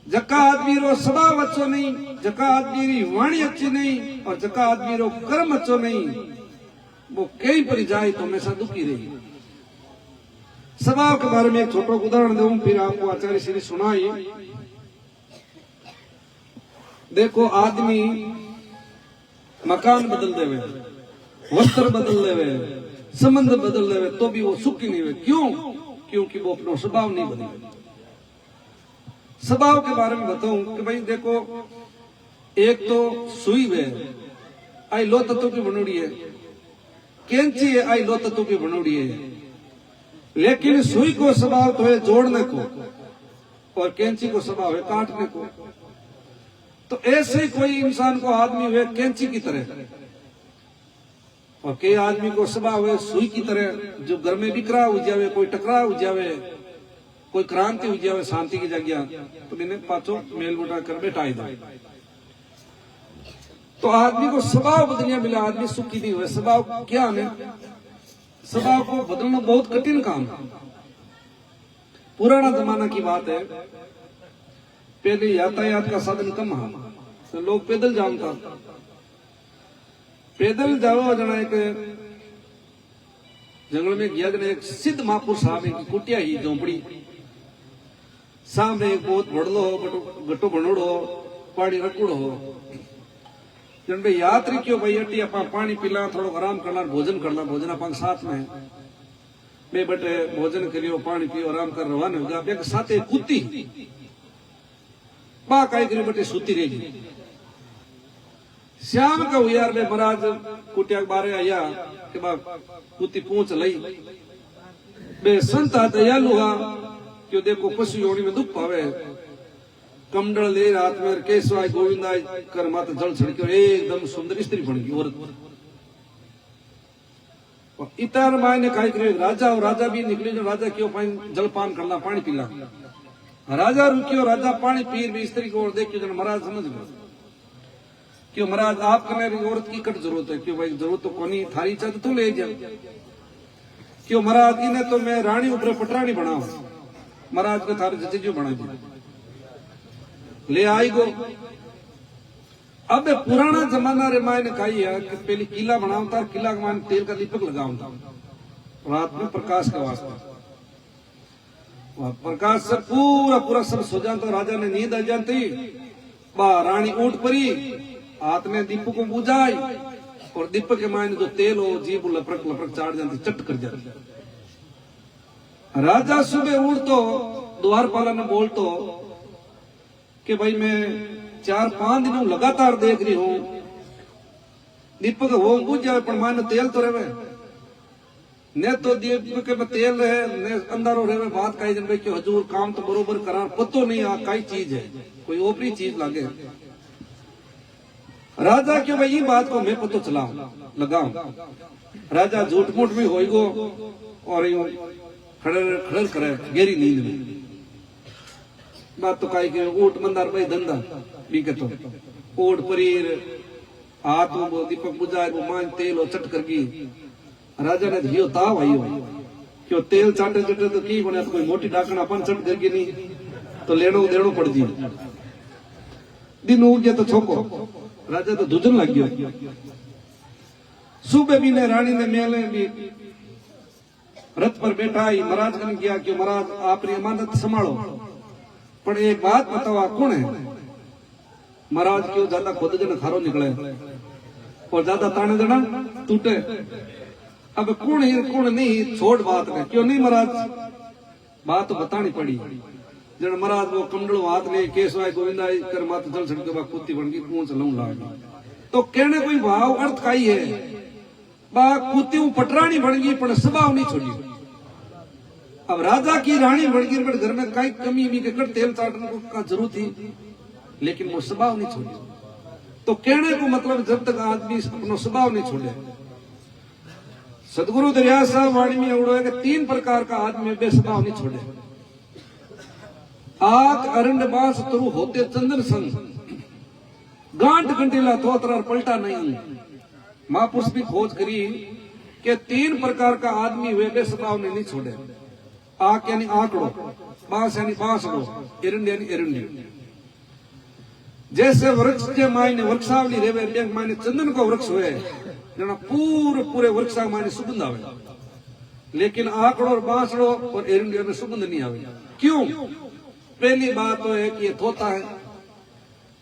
जका आदमी रो स्वभाव अच्छो नहीं, जका आदमी री वाणी अच्छी नहीं और जका आदमी रो कर्म अच्छो नहीं, वो कहीं पर जाए तो हमेशा दुखी रही। स्वभाव के बारे में एक छोटा उदाहरण दूं, फिर आपको आचार्य श्री सुनाई। देखो आदमी मकान बदल देवे, वस्त्र बदल देवे, संबंध बदल देवे, तो भी वो सुखी नहीं हुए। क्यों? क्योंकि वो अपना स्वभाव नहीं बदले। स्वभाव के बारे में बताऊं कि भाई देखो, एक तो सुई वे आई लो तत्व की बनोड़ी है, कैंची है आई लो तत्व की बनोड़ी है, लेकिन सुई को स्वभाव तो है जोड़ने को और कैंची को स्वभाव है काटने को। तो ऐसे कोई इंसान को आदमी हुए कैंची की तरह और कई आदमी को स्वभाव है सुई की तरह, जो घर में बिखरा हो जावे, कोई टकराव हो जावे, कोई क्रांति हो जावे शांति की जगह, तो इन्हें पाछो मेल मुटा कर बैठाई दो। तो आदमी को स्वभाव बदलिया मिला, आदमी सुखी नहीं हुए। स्वभाव क्या है? स्वभाव को बदलना बहुत कठिन काम है। पुराना जमाना की बात है, पहले यातायात का साधन कम है, तो लोग पैदल जाता, पैदल जाओ जना एक जंगल में गया, जना एक सिद्ध महापुर साहब की कुटिया ही झोंपड़ी, सामने एक बहुत बड़लो हो, गट्टो बनोड़ो हो, पानी रकुड़ो हो। जन भाई यात्री क्यों भाई अटी अपा पानी पीला, थोड़ा आराम करना, भोजन करना, भोजन अपन साथ में बे बटे भोजन करियो, पानी पियो, आराम कर रवाना हो गया। एक साथ एक कुत्ती बा काई करी बटे सूती रहेगी। श्याम का यार बे महाराज कुटिया बारे आया कि बा कुत्ती पूंछ लई, बे संत दयालु हुआ क्यों देखो पशु योनि में दुख पावे, कमंडल ले रात में केशवाय गोविंदाय कर माता जल छिड़के एकदम सुंदर स्त्री बन गई औरत। इतर माय ने काय करे, राजा और राजा भी निकले, जो राजा क्यों जलपान करना, पानी पीला। राजा रुकियो, राजा पानी पीर भी स्त्री को और देखियो, जन महाराज समझ गए क्यों महाराज आप करने औरत की कट जरूरत है, क्यों भाई जरूरत तो कोनी, थारी चाह तू ले जा। क्यों महाराज इन्हें तो मैं रानी ऊपर पटरानी बनाऊ, महाराज को थारे जजेजू बना दी ले आई गो। अब पुराना जमाना रे माय ने कही है कि पहले किला बनावता, किला के मान तेल का दीपक लगावता रात में प्रकाश के वास्ते, प्रकाश से पूरा पूरा सब सो जाता। राजा ने नींद आ जाती, बा रानी उठ पड़ी, हाथ में दीपक को बुझाई और दीपक के मायने जो तेल हो जीभ लपरक लपरक चाट जाती, चट कर जाती। राजा सुबह उठ तो द्वारपाला ने बोल तो कि भाई मैं 4-5 दिनों लगातार देख रही हूं दीपक हो बुझ जाए पर मायने तेल तो रहे, ने तो दीपक में तेल रहे ने अंधारो रहे। बात कही जन भाई कि हजूर काम तो बरोबर करा, पतो नहीं आ कई चीज है, कोई ओपरी चीज लागे। राजा क्यों भाई ये बात को मैं पतो चलाऊं लगाऊं। राजा झूठ मूठ भी होई गो और यूं खड़र करे गहरी नींद में। बात तो काई के ऊट मंदार भाई धंधा भी के तो ओट परीर हाथ वो दीपक बुझाए वो मान तेल और चट कर गई। राजा ने धियो ताव आई हो क्यों तेल चाटे चटे तो की बने, तो कोई मोटी डाकना अपन चट करके नहीं तो लेनो देनो पड़ जी। दिन उग गया तो छोको, राजा तो दुजन लग गया। सुबह भी ने रानी ने मेले भी रथ पर बैठा ही महाराज ने किया कि महाराज आपकी अमानत संभालो, पर एक बात बताओ कौन है? महाराज क्यों ज्यादा खुद जन खारो निकले और ज्यादा ताने देना टूटे। अब कौन है कौन नहीं छोड़ बात ने क्यों नहीं महाराज, बात तो बतानी पड़ी। जन महाराज वो कमंडल हाथ ने केशवाय गोविंदाय कर मात जल छिड़के बा कुत्ती बन गई पूंछ लऊं लाग। तो कहने कोई भाव अर्थ काई है, बा कुत्ती पटरानी बन गई पर स्वभाव नहीं छोड़ी। अब राजा की रानी बन गई पर घर में कई कमी भी के तेल चाटने को का जरूरत थी, लेकिन वो स्वभाव नहीं छोड़ी। तो कहने को मतलब जब तक आदमी अपना स्वभाव नहीं छोड़े। सदगुरु दरिया साहब वाणी में उड़ो है कि 3 प्रकार का आदमी बेस्वभाव नहीं छोड़े। आग अरंड बांस तरु होते चंदन संग, गांठ गंटीला तो तरह पलटा नहीं। महापुरुष भी खोज करी कि 3 प्रकार का आदमी हुए वे स्वभाव ने नहीं छोड़े। आक यानी आंकड़ो, बांस यानी बांसड़ो, एरंड यानी एरंडी। जैसे वृक्ष के मायने वृक्षावली रेवे बैंक मायने चंदन को वृक्ष हुए जना पूरे पूरे वृक्ष मायने सुगंध आवे, लेकिन आंकड़ो और बांसड़ो और एरंडियों में सुगंध नहीं आवे। क्यों? पहली बात तो है कि ये थोता है,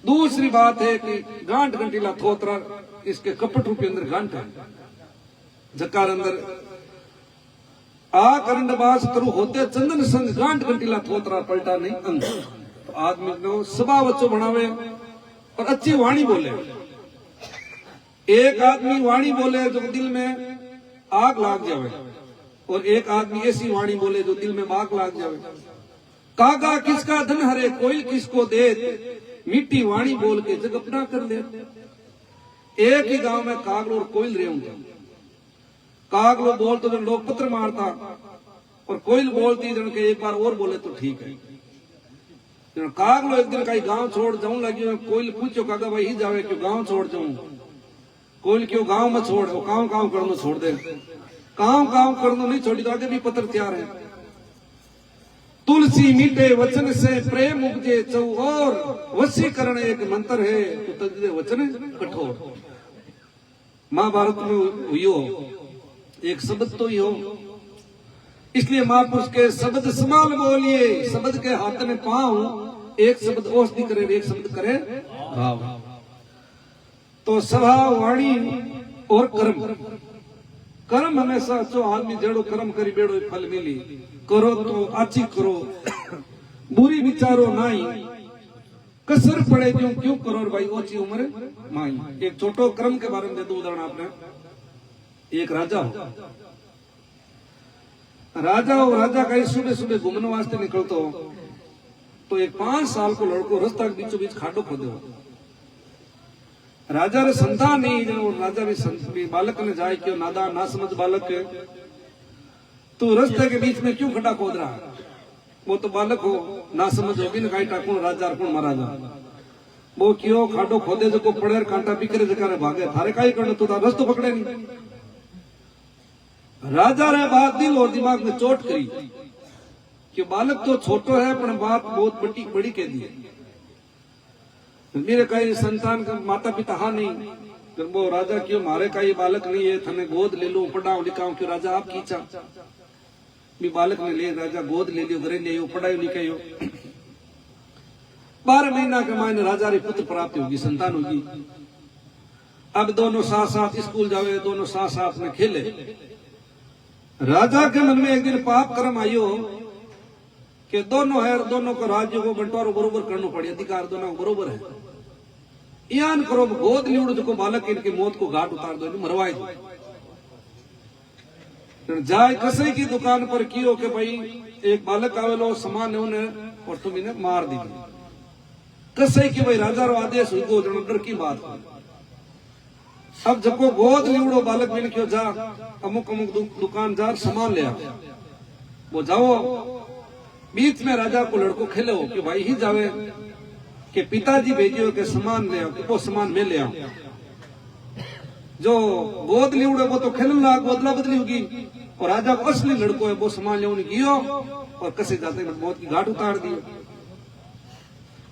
दूसरी बात है कि गांठ गंटीला थोतरा, इसके कपट रूपी अंदर गांठ है, जकार अंदर आ करंड बास तरु होते चंदन संग गांठ गंटीला थोतरा पलटा नहीं अंग। तो आदमी को स्वभाव अच्छो बनावे और अच्छी वाणी बोले। एक आदमी वाणी बोले जो दिल में आग लाग जावे, और एक आदमी ऐसी वाणी बोले जो दिल में आग लाग जावे। कागा किसका धन हरे, कोयल किसको दे, मीठी वाणी बोल के जग अपना कर ले। एक ही गांव में कागलो और कोयल रहे होंगे। कागलो बोलते तो लोग पत्र मारता, और कोयल बोलती जन के एक बार और बोले तो ठीक है। कागलो एक दिन कहीं गांव छोड़ जाऊं लगी, कोयल पूछो कागा भाई ही जावे क्यों गांव छोड़ जाऊं? कोयल क्यों गांव में छोड़, वो काम काम करनो छोड़ दे। काम काम करनो नहीं छोड़ी तो आगे भी पत्र तैयार है। तुलसी मीठे वचन से प्रेम उपजे चौ, और वशीकरण एक मंत्र है तो तजदे वचन कठोर। महाभारत में हुई एक शब्द तो ही हो, इसलिए महापुरुष के शब्द संभाल बोलिए, शब्द के हाथ में पाऊं, एक शब्द औषधि करे, एक शब्द करे घाव। तो सभा वाणी और कर्म, कर्म हमेशा जो आदमी जेड़ो कर्म करी बेड़ो फल मिली। करो तो अच्छी करो, बुरी विचारो नाई, कसर पड़े क्यों करो भाई ओची उम्र माई। एक छोटो कर्म के बारे में दे दो उदाहरण आपने। एक राजा हो, राजा का सुबह सुबह घूमने वास्ते निकलतो, तो एक 5 साल को लड़को रास्ता के बीचों बीच खाडो खोदे। राजा रे संतान नहीं, राजा भी बालक ने जाए क्यों नादान ना समझ बालक के, तू रास्ते के बीच में क्यों खड्डा खोद रहा है? वो तो बालक हो, ना समझ होगी ना, कहीं टाकू राजा कौन महाराजा। वो क्यों खाडो खोदे जो को पड़े कांटा बिखरे जकारे भागे, थारे काई करने तू रस्तो पकड़े नहीं। राजा रे बात दिल और दिमाग में चोट करी कि बालक तो छोटो है पर बात बहुत बड़ी कह दी। मेरे कई संतान का माता पिता हा नहीं, वो राजा क्यों मारे का ये बालक नहीं है, थने गोद ले लो पढ़ाओ लिखाओ। क्यों राजा आप खींचा भी बालक ने ले, राजा गोद ले लियो, घरे ले पढ़ाई लिखाइयो। 12 महीना के मायने राजा री पुत्र प्राप्ति होगी, संतान होगी। अब दोनों साथ साथ स्कूल जावे, दोनों साथ साथ में खेले। राजा के मन में एक दिन पाप कर्म आयो कि दोनों है, दोनों को राज्य को बंटवारो बरोबर करना पड़े, अधिकार दोनों बरोबर है। यान करो गोद लिउड़ जो बालक इनकी मौत को घाट उतार दो, मरवाए दो। जाए कसई की दुकान पर कियो कि भाई एक बालक आवेलो सामान है उन्हें और तुम इन्हें मार दी। कसई की भाई राजा रो आदेश हुई, डर की बात। अब जब को गोद लिउड़ो बालक मैंने क्यों जा अमुक अमुक दुकान जा सामान ले आ, वो जाओ। बीच में राजा को लड़को खेले हो कि भाई ही जावे कि पिताजी भेजियो के सामान ले आओ, वो सामान में ले आओ। जो गोद लिउड़े वो तो खेलन लगा, गोदला बदली होगी, और राजा को असली लड़को है वो सामान ले गियो और कसे जाते मौत की घाट उतार दी।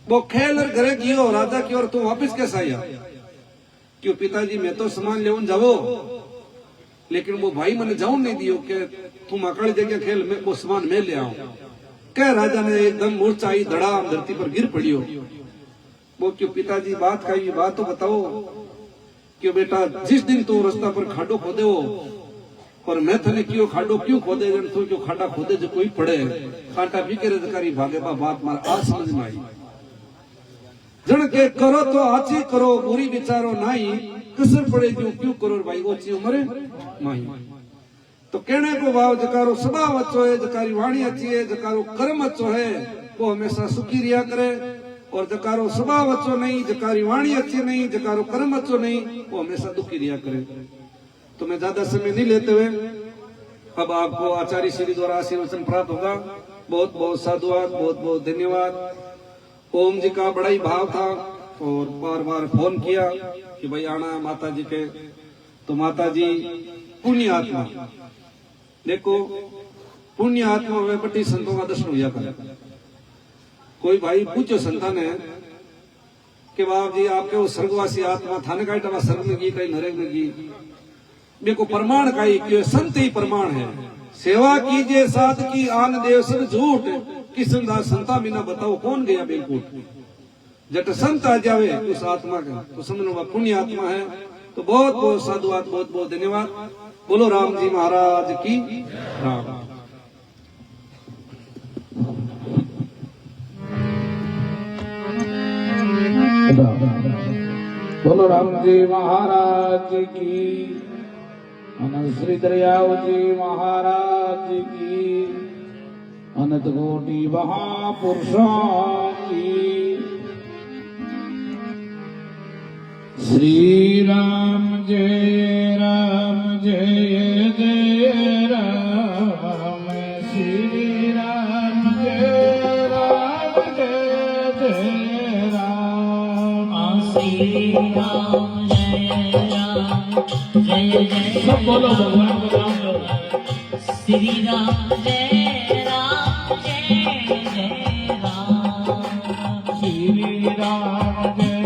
वो खेल घरे गियो, राजा की और तू वापिस कैसा आया? क्यों पिताजी मैं तो सामान ले जाओ, लेकिन वो भाई मैंने जाऊं नहीं दियो कि तुम अकड़ जगह खेल में वो सामान में ले आओ। क्या राजा ने एकदम मूर्छाई धड़ाम धरती पर गिर पड़ियो। वो क्यों पिताजी बात का ये बात तो बताओ कि बेटा जिस दिन तू रास्ता पर खाडो खोदे हो और मैं थने क्यों खाडो क्यों खोदे, तू क्यों खाडा खोदे जो कोई पड़े कांटा बिके अधिकारी भागे बात मार आज समझ में आई। जन के करो तो आची करो, बुरी विचारो नाई, कसर पड़े क्यों करो भाई ओची उम्र माही। तो कहने को भाव जकारो स्वभाव अच्छो है, जकारी वाणी अच्छी है, जकारो कर्म अच्छो है वो हमेशा सुखी रिया करे, और जकारो स्वभाव अच्छो नहीं, जकारी वाणी अच्छी नहीं, जकारो कर्म अच्छो नहीं वो हमेशा दुखी रिया करे। तो मैं ज्यादा समय नहीं लेते हुए अब आपको आचार्य श्री द्वारा आशीर्वचन प्राप्त होगा। बहुत बहुत साधुवाद, बहुत बहुत धन्यवाद। ओम जी का बड़ा ही भाव था और बार बार फोन किया कि भाई आना माता जी के तो माता जी पुण्य आत्मा, देखो पुण्य आत्मा वे बड़ी संतों का दर्शन हुआ कर। कोई भाई पूछो संतान है कि बाप जी आपके वो स्वर्गवासी आत्मा थाने का इतना स्वर्ग में गई कहीं नरक में गई, देखो प्रमाण का ही क्यों संत ही प्रमाण है। सेवा कीजिए साध की आन देव सब झूठ, किसन दास संता बिना बताओ कौन गया बिल्कुल। जट संत आ जावे उस आत्मा का तो समझो पुण्य आत्मा है। तो बहुत बहुत साधुवाद, बहुत बहुत धन्यवाद। बोलो राम जी महाराज की राम। बोलो राम जी महाराज की, अनंत श्री दरियाव जी महाराज की, अनंत कोटि महापुरुषों की। श्री राम जय जय राम, श्री राम जय जय राम, श्री राम जय जय सब बोलो भगवान का नाम लो। श्री राम जय राम जय जय राम, श्री राम जय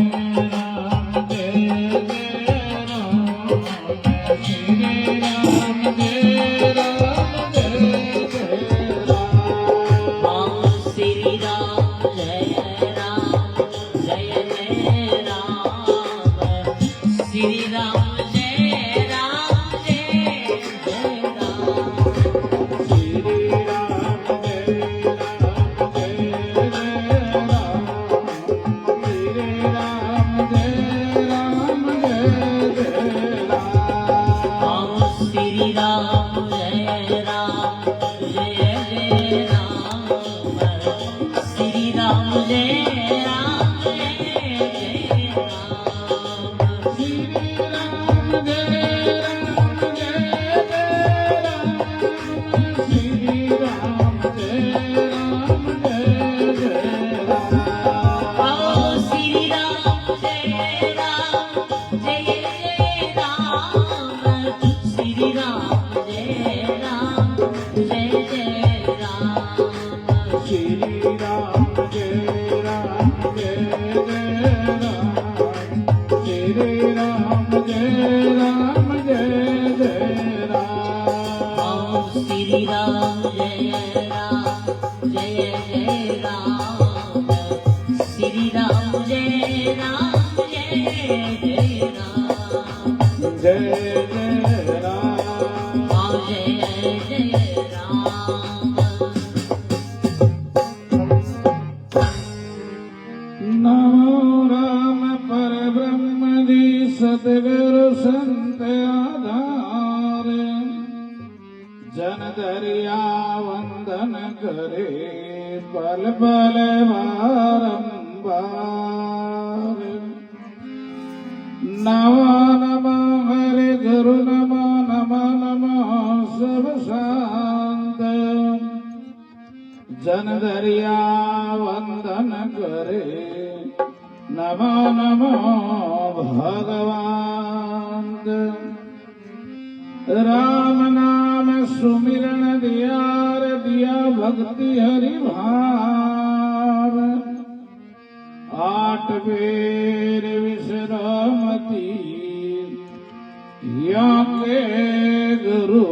सतगुरु संत आधार, जन दरिया वंदन करे पल पल बारंबार। नमो नमो हरे गुरु, नमो नमो नमो सब शांत, जन दरिया वंदन करे नमो नमो भगवान। राम नाम सुमिरन दियार दिया भक्ति हरि भाव, आठ बेर विश्रामती या के गुरु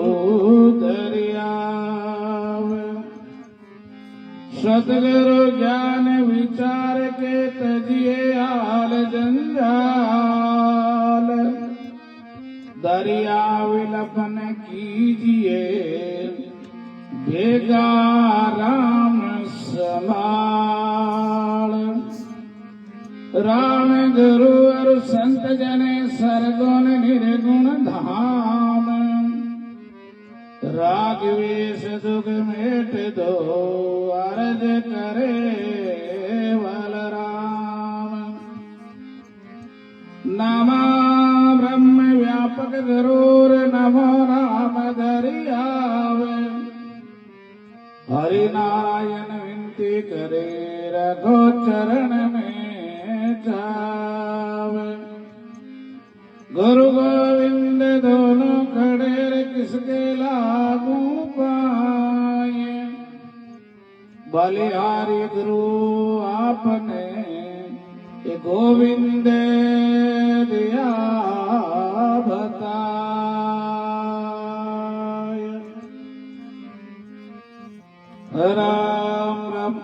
दरियाव। सतगुरु ज्ञान विचार के तजिए आल जंजाल, दरिया विलपन कीजिए भेगा राम समाल। राम गुरु और संत जने सरगुण निर्गुण धाम, रागवेश दुख मेट दो अर्ज करे बलराम। नमो ब्रह्म व्यापक गुरुर नमो राम दरियाव, हरि नारायण विनती करे रघो चरण में जाव। गुरु गोविंद बलिहारी गुरु आपने ये गोविंद दिया बताय। राम राम।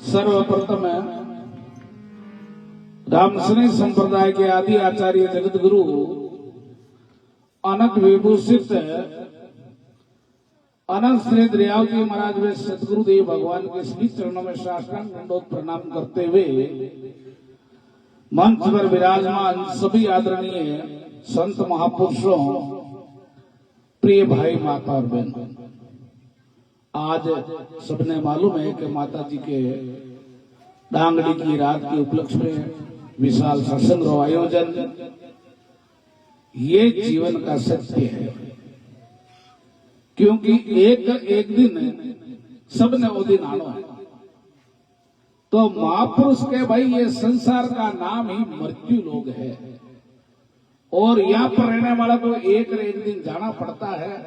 सर्वप्रथम रामसनी संप्रदाय के आदि आचार्य जगत गुरु अनंत विभूषित अनंत श्री दरियाव जी महाराज वे सदगुरुदेव भगवान के श्री चरणों में साष्टांग दंडोत प्रणाम करते हुए मंच पर विराजमान सभी आदरणीय संत महापुरुषों, प्रिय भाई माता और बहन, आज सबने मालूम है कि माता जी के डांगड़ी की रात के उपलक्ष्य में विशाल सत्संग आयोजन, ये जीवन का सत्य है। क्योंकि एक दिन सबने वो दिन आना है। तो महापुरुष के भाई ये संसार का नाम ही मृत्यु लोग है और यहाँ पर रहने वाला को एक दिन जाना पड़ता है।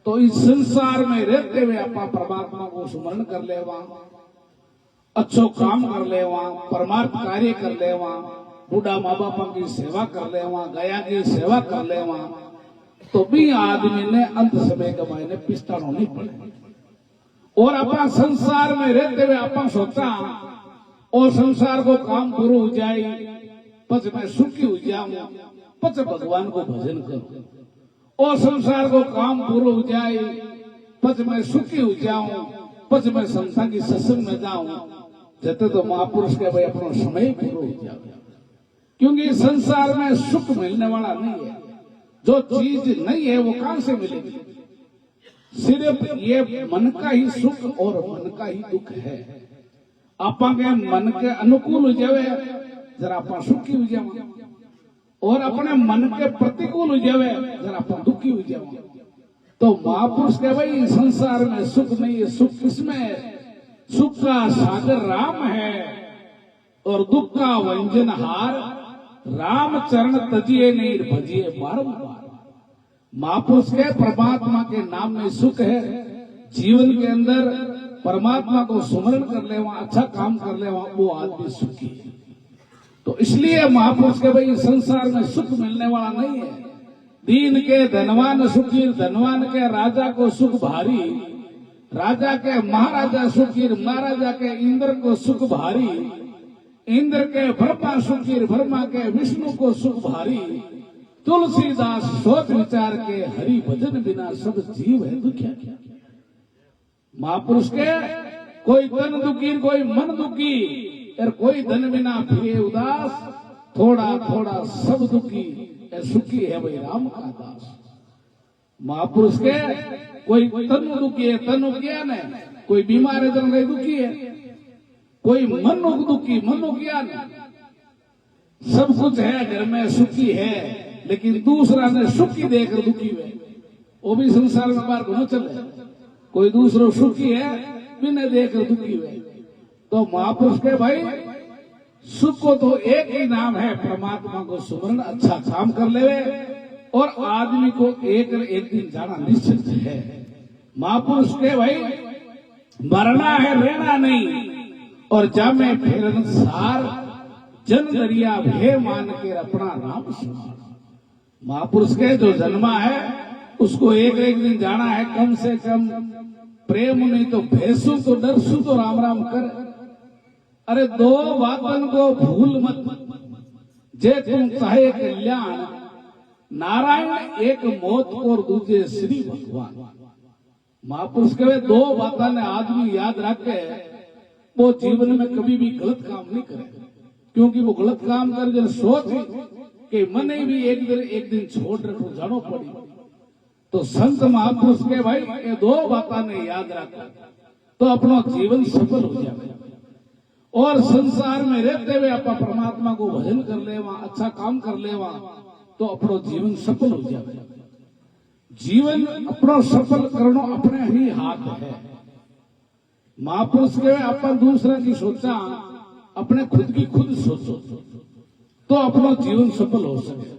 तो इस संसार में रहते हुए अपना परमात्मा को स्मरण कर ले, वहां अच्छो काम कर ले, वहां परमार्थ कार्य कर ले, वहां बूढ़ा माँ बापा की सेवा कर ले, वहां गया की सेवा कर ले, वहां तो भी आदमी ने अंत समय के मायने पिस्तान होनी पड़े। और अपना संसार में रहते हुए अपन सोचा और संसार को काम पूरा हो जाए, पच मैं सुखी हो जाऊं, पच भगवान को भजन करूं। और संसार को काम पूरा हो जाए, पच मैं सुखी हो जाऊं, पच मैं संसार की सत्संग में जाऊं, जते तो महापुरुष के भाई अपना समय पूरा हो जाए। क्योंकि संसार में सुख मिलने वाला नहीं है, जो चीज नहीं है वो कहां से मिलेगी। सिर्फ ये मन का ही सुख और मन का ही दुख है। आपा के मन के अनुकूल हो जावे जरा आप सुखी हो जाओ, और अपने मन के प्रतिकूल हो जावे जरा आप दुखी हो जाओ। तो महापुरुष के भाई संसार में सुख नहीं है। सुख किसमें है? सुख का सागर राम है और दुख का व्यंजनहार राम चरण तजिए नहीं भजिए बारंबार। महापुरुष के परमात्मा के नाम में सुख है। जीवन के अंदर परमात्मा को स्मरण कर ले, वहां अच्छा काम कर ले, वहां वो आदमी सुखी है। तो इसलिए महापुरुष के भाई संसार में सुख मिलने वाला नहीं है। दीन के धनवान सुखी, धनवान के राजा को सुख भारी, राजा के महाराजा सुखी, महाराजा के इंद्र को सुख भारी, इंद्र के ब्रह्मा सुखी, ब्रह्मा के विष्णु को सुख भारी। तुलसीदास सोच विचार के हरि भजन बिना सब जीव है दुखिया। महापुरुष के कोई तन दुखी, कोई मन दुखी, और कोई धन बिना फिरे उदास, थोड़ा थोड़ा सब दुखी, सुखी है वही राम का दास। महापुरुष के कोई तन दुखी है, तन क्या न, कोई बीमार है तो नहीं दुखी है, कोई मनो दुखी, मनो क्या न, सब कुछ है घर में सुखी है, लेकिन दूसरा ने सुखी देखकर दुखी हुए, वो भी संसार में बार घूम चले। कोई दूसरो सुखी है बिना देखकर दुखी हुए। तो महापुरुष के भाई सुख को तो एक ही नाम है, परमात्मा को सुमरण, अच्छा काम कर ले, और आदमी को एक दिन जाना निश्चित है। महापुरुष के भाई मरना है, रहना नहीं, और जामे फेरन सार जन दरिया भे मान के अपना नाम सुना। महापुरुष के जो जन्मा है उसको एक दिन जाना है, कम से कम प्रेम नहीं तो भैसू तो डरसू तो राम राम कर। अरे दो बातन को भूल मत, जे तुम चाहे कल्याण, नारायण एक मौत और दूजे श्री भगवान। महापुरुष के दो बातें आदमी याद रखे, वो जीवन में कभी भी गलत काम नहीं करे। क्योंकि वो गलत काम कर जब सोच कि मने भी एक दिन छोड़ रखो जानो पड़ी। तो संत महापुरुष के भाई ये दो बातें याद रखा तो अपना जीवन सफल हो जाए। और संसार में रहते हुए अपना परमात्मा को भजन कर ले, वहां अच्छा काम कर ले, वहां तो अपना जीवन सफल हो जाए। जीवन अपना सफल करना अपने ही हाथ है। महापुरुष के अपन दूसरा की सोचा, अपने खुद की खुद सोचो तो अपना जीवन सफल हो सके।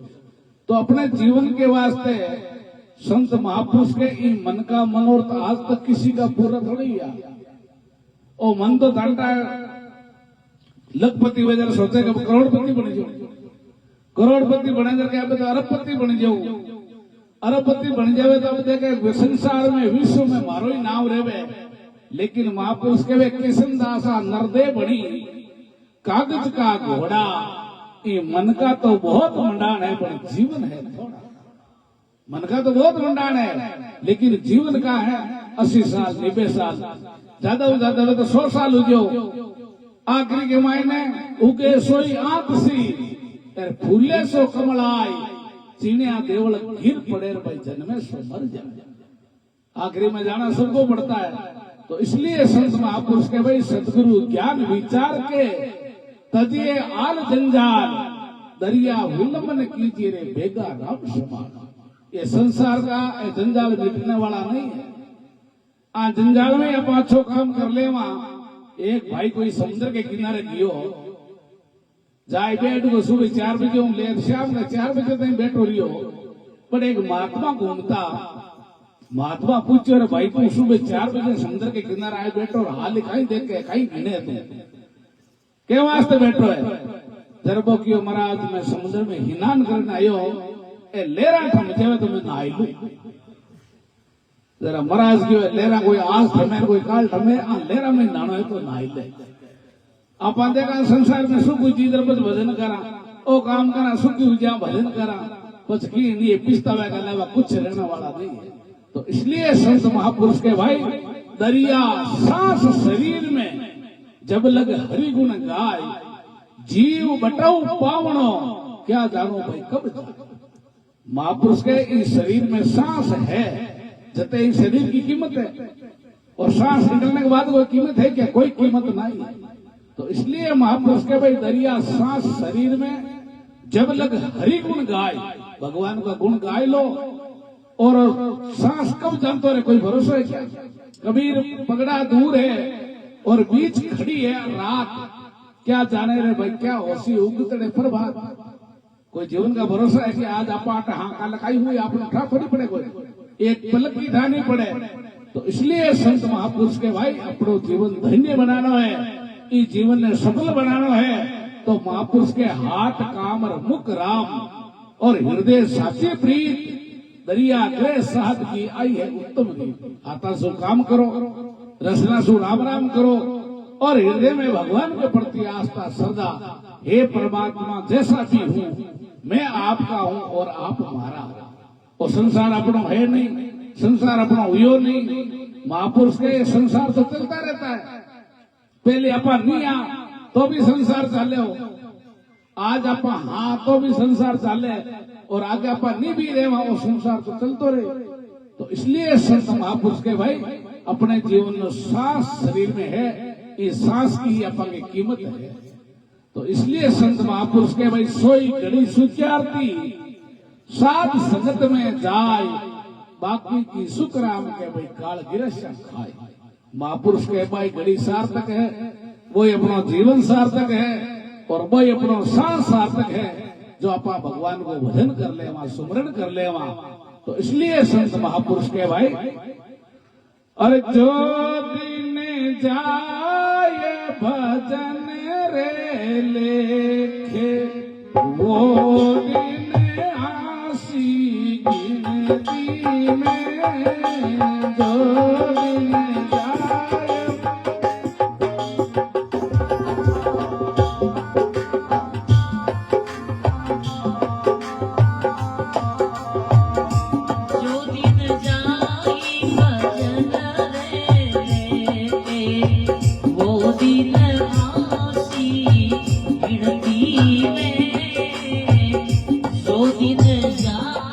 तो अपने जीवन के वास्ते संत महापुरुष के इन मन का मनोरथ आज तक किसी का पूरा थोड़ी हुआ। ओ मन तो जानता है लखपति वगैरह सोचे कि करोड़पति बन जाओ, करोड़पति बने करके अब तो अरबपति बन जाओ, अरबपति बन जावे तो अब देखे संसार में विश्व में मारो ही नाम रेवे। लेकिन महापुरुष के वे किशनदासा नरदे बनी कागज का घोड़ा, ये मन का तो बहुत मंडान है पर जीवन है थोड़ा। मन का तो बहुत मंडान है लेकिन जीवन का है 80 साल 90 साल, ज्यादा हो ज्यादा तो 100 साल हो जो। आखिरी के मायने उगे सोई आंत सी फूले सो कमलाई, चीनिया देवल गिर पड़े भाई जन्मे सो मर जाए। आखिरी में जाना सबको पड़ता है। तो इसलिए संत महापुरुष के भाई सदगुरु ज्ञान विचार के तजिए आल जंजाल, दरिया विलंबन कीजिए रे बेगा राम समान। ये संसार का जंजाल मिटने वाला नहीं है। आ जंजाल में आप अच्छो काम कर ले। वहां एक भाई कोई समुद्र के किनारे गियो जाए बैठ को सुबह 4 बजे ले शाम का 4 बजे तक बैठो रियो। पर एक महात्मा घूमता, महात्मा पूछो रे भाई तू सुबह 4 बजे समुद्र के किनारे आए बैठो और हाल लिखाई देख के कहीं गिने तू के वास्ते बैठो है? जरबो कियो महाराज मैं समुद्र में हिनान करने आयो, ए लेरा थम जावे तो मैं नहाई लू। जरा महाराज क्यों लेरा कोई आज थमे कोई काल थमे, लेरा में नानो है तो नहाई ले। आप देखा संसार में सुख चीज भजन करा, ओ काम करा सुख जा भजन करा, कुछ की नहीं पिछतावे का अलावा कुछ रहने वाला नहीं है। तो इसलिए संत महापुरुष के भाई दरिया सांस शरीर में जब लग हरि गुण गाय, जीव बटाऊ पावनो क्या जानो भाई कब जाए। महापुरुष के इस शरीर में सांस है, जते इस शरीर की कीमत है, और सांस निकलने के बाद कोई कीमत है क्या? कोई कीमत नहीं है। तो इसलिए महापुरुष के भाई दरिया सांस शरीर में जब लग हरि गुण गाय, भगवान का गुण गाय लो। और सांस कब जानते रहे कोई भरोसा है क्या? कबीर पगड़ा दूर है और बीच खड़ी है रात, क्या जाने रे भाई क्या होशी उगतड़े प्रभात। कोई जीवन का भरोसा है कि आज आप हाँका लगाई हुई आपने उठा थोड़ी पड़े, कोई एक पलक की ढा नहीं पड़े। तो इसलिए संत महापुरुष के भाई अपनो जीवन धन्य बनाना है, इस जीवन ने सफल बनाना है। तो महापुरुष के हाथ कामर मुख राम और हृदय साची प्रीत, दरिया ग्रह साध की आई है उत्तम गीत। आता सो काम करो, रचना सो राम राम करो, और हृदय में भगवान के प्रति आस्था श्रद्धा, हे परमात्मा जैसा भी हूँ मैं आपका हूँ और आप हमारा। और संसार अपना है नहीं, संसार अपना हुई नहीं। महापुरुष के संसार तो चलता रहता है। पहले अपन नहीं आ तो भी संसार चाले हो, आज आप हाँ तो भी संसार चाले, और आगे आप नहीं भी रहे वहां वो संसार तो चलते रहे। तो इसलिए संत महापुरुष के भाई अपने जीवन में सांस शरीर में है, इस सांस की अपन की कीमत है। तो इसलिए संत महापुरुष के भाई सोई घड़ी सुचारती, साध संगत में जाय, बाकी की सुख राम के भाई काल गिरस खाए। महापुरुष के भाई घड़ी सार्थक है, वो अपना जीवन सार्थक है, और वो अपना सांस सार्थक है जो आप भगवान को भजन कर ले वहां, सुमरण कर ले वहां। तो इसलिए संत महापुरुष के भाई अरे जो दिन जाए भजन रे लेखे, वो दिन आसी गिनती में, जो दिन जाए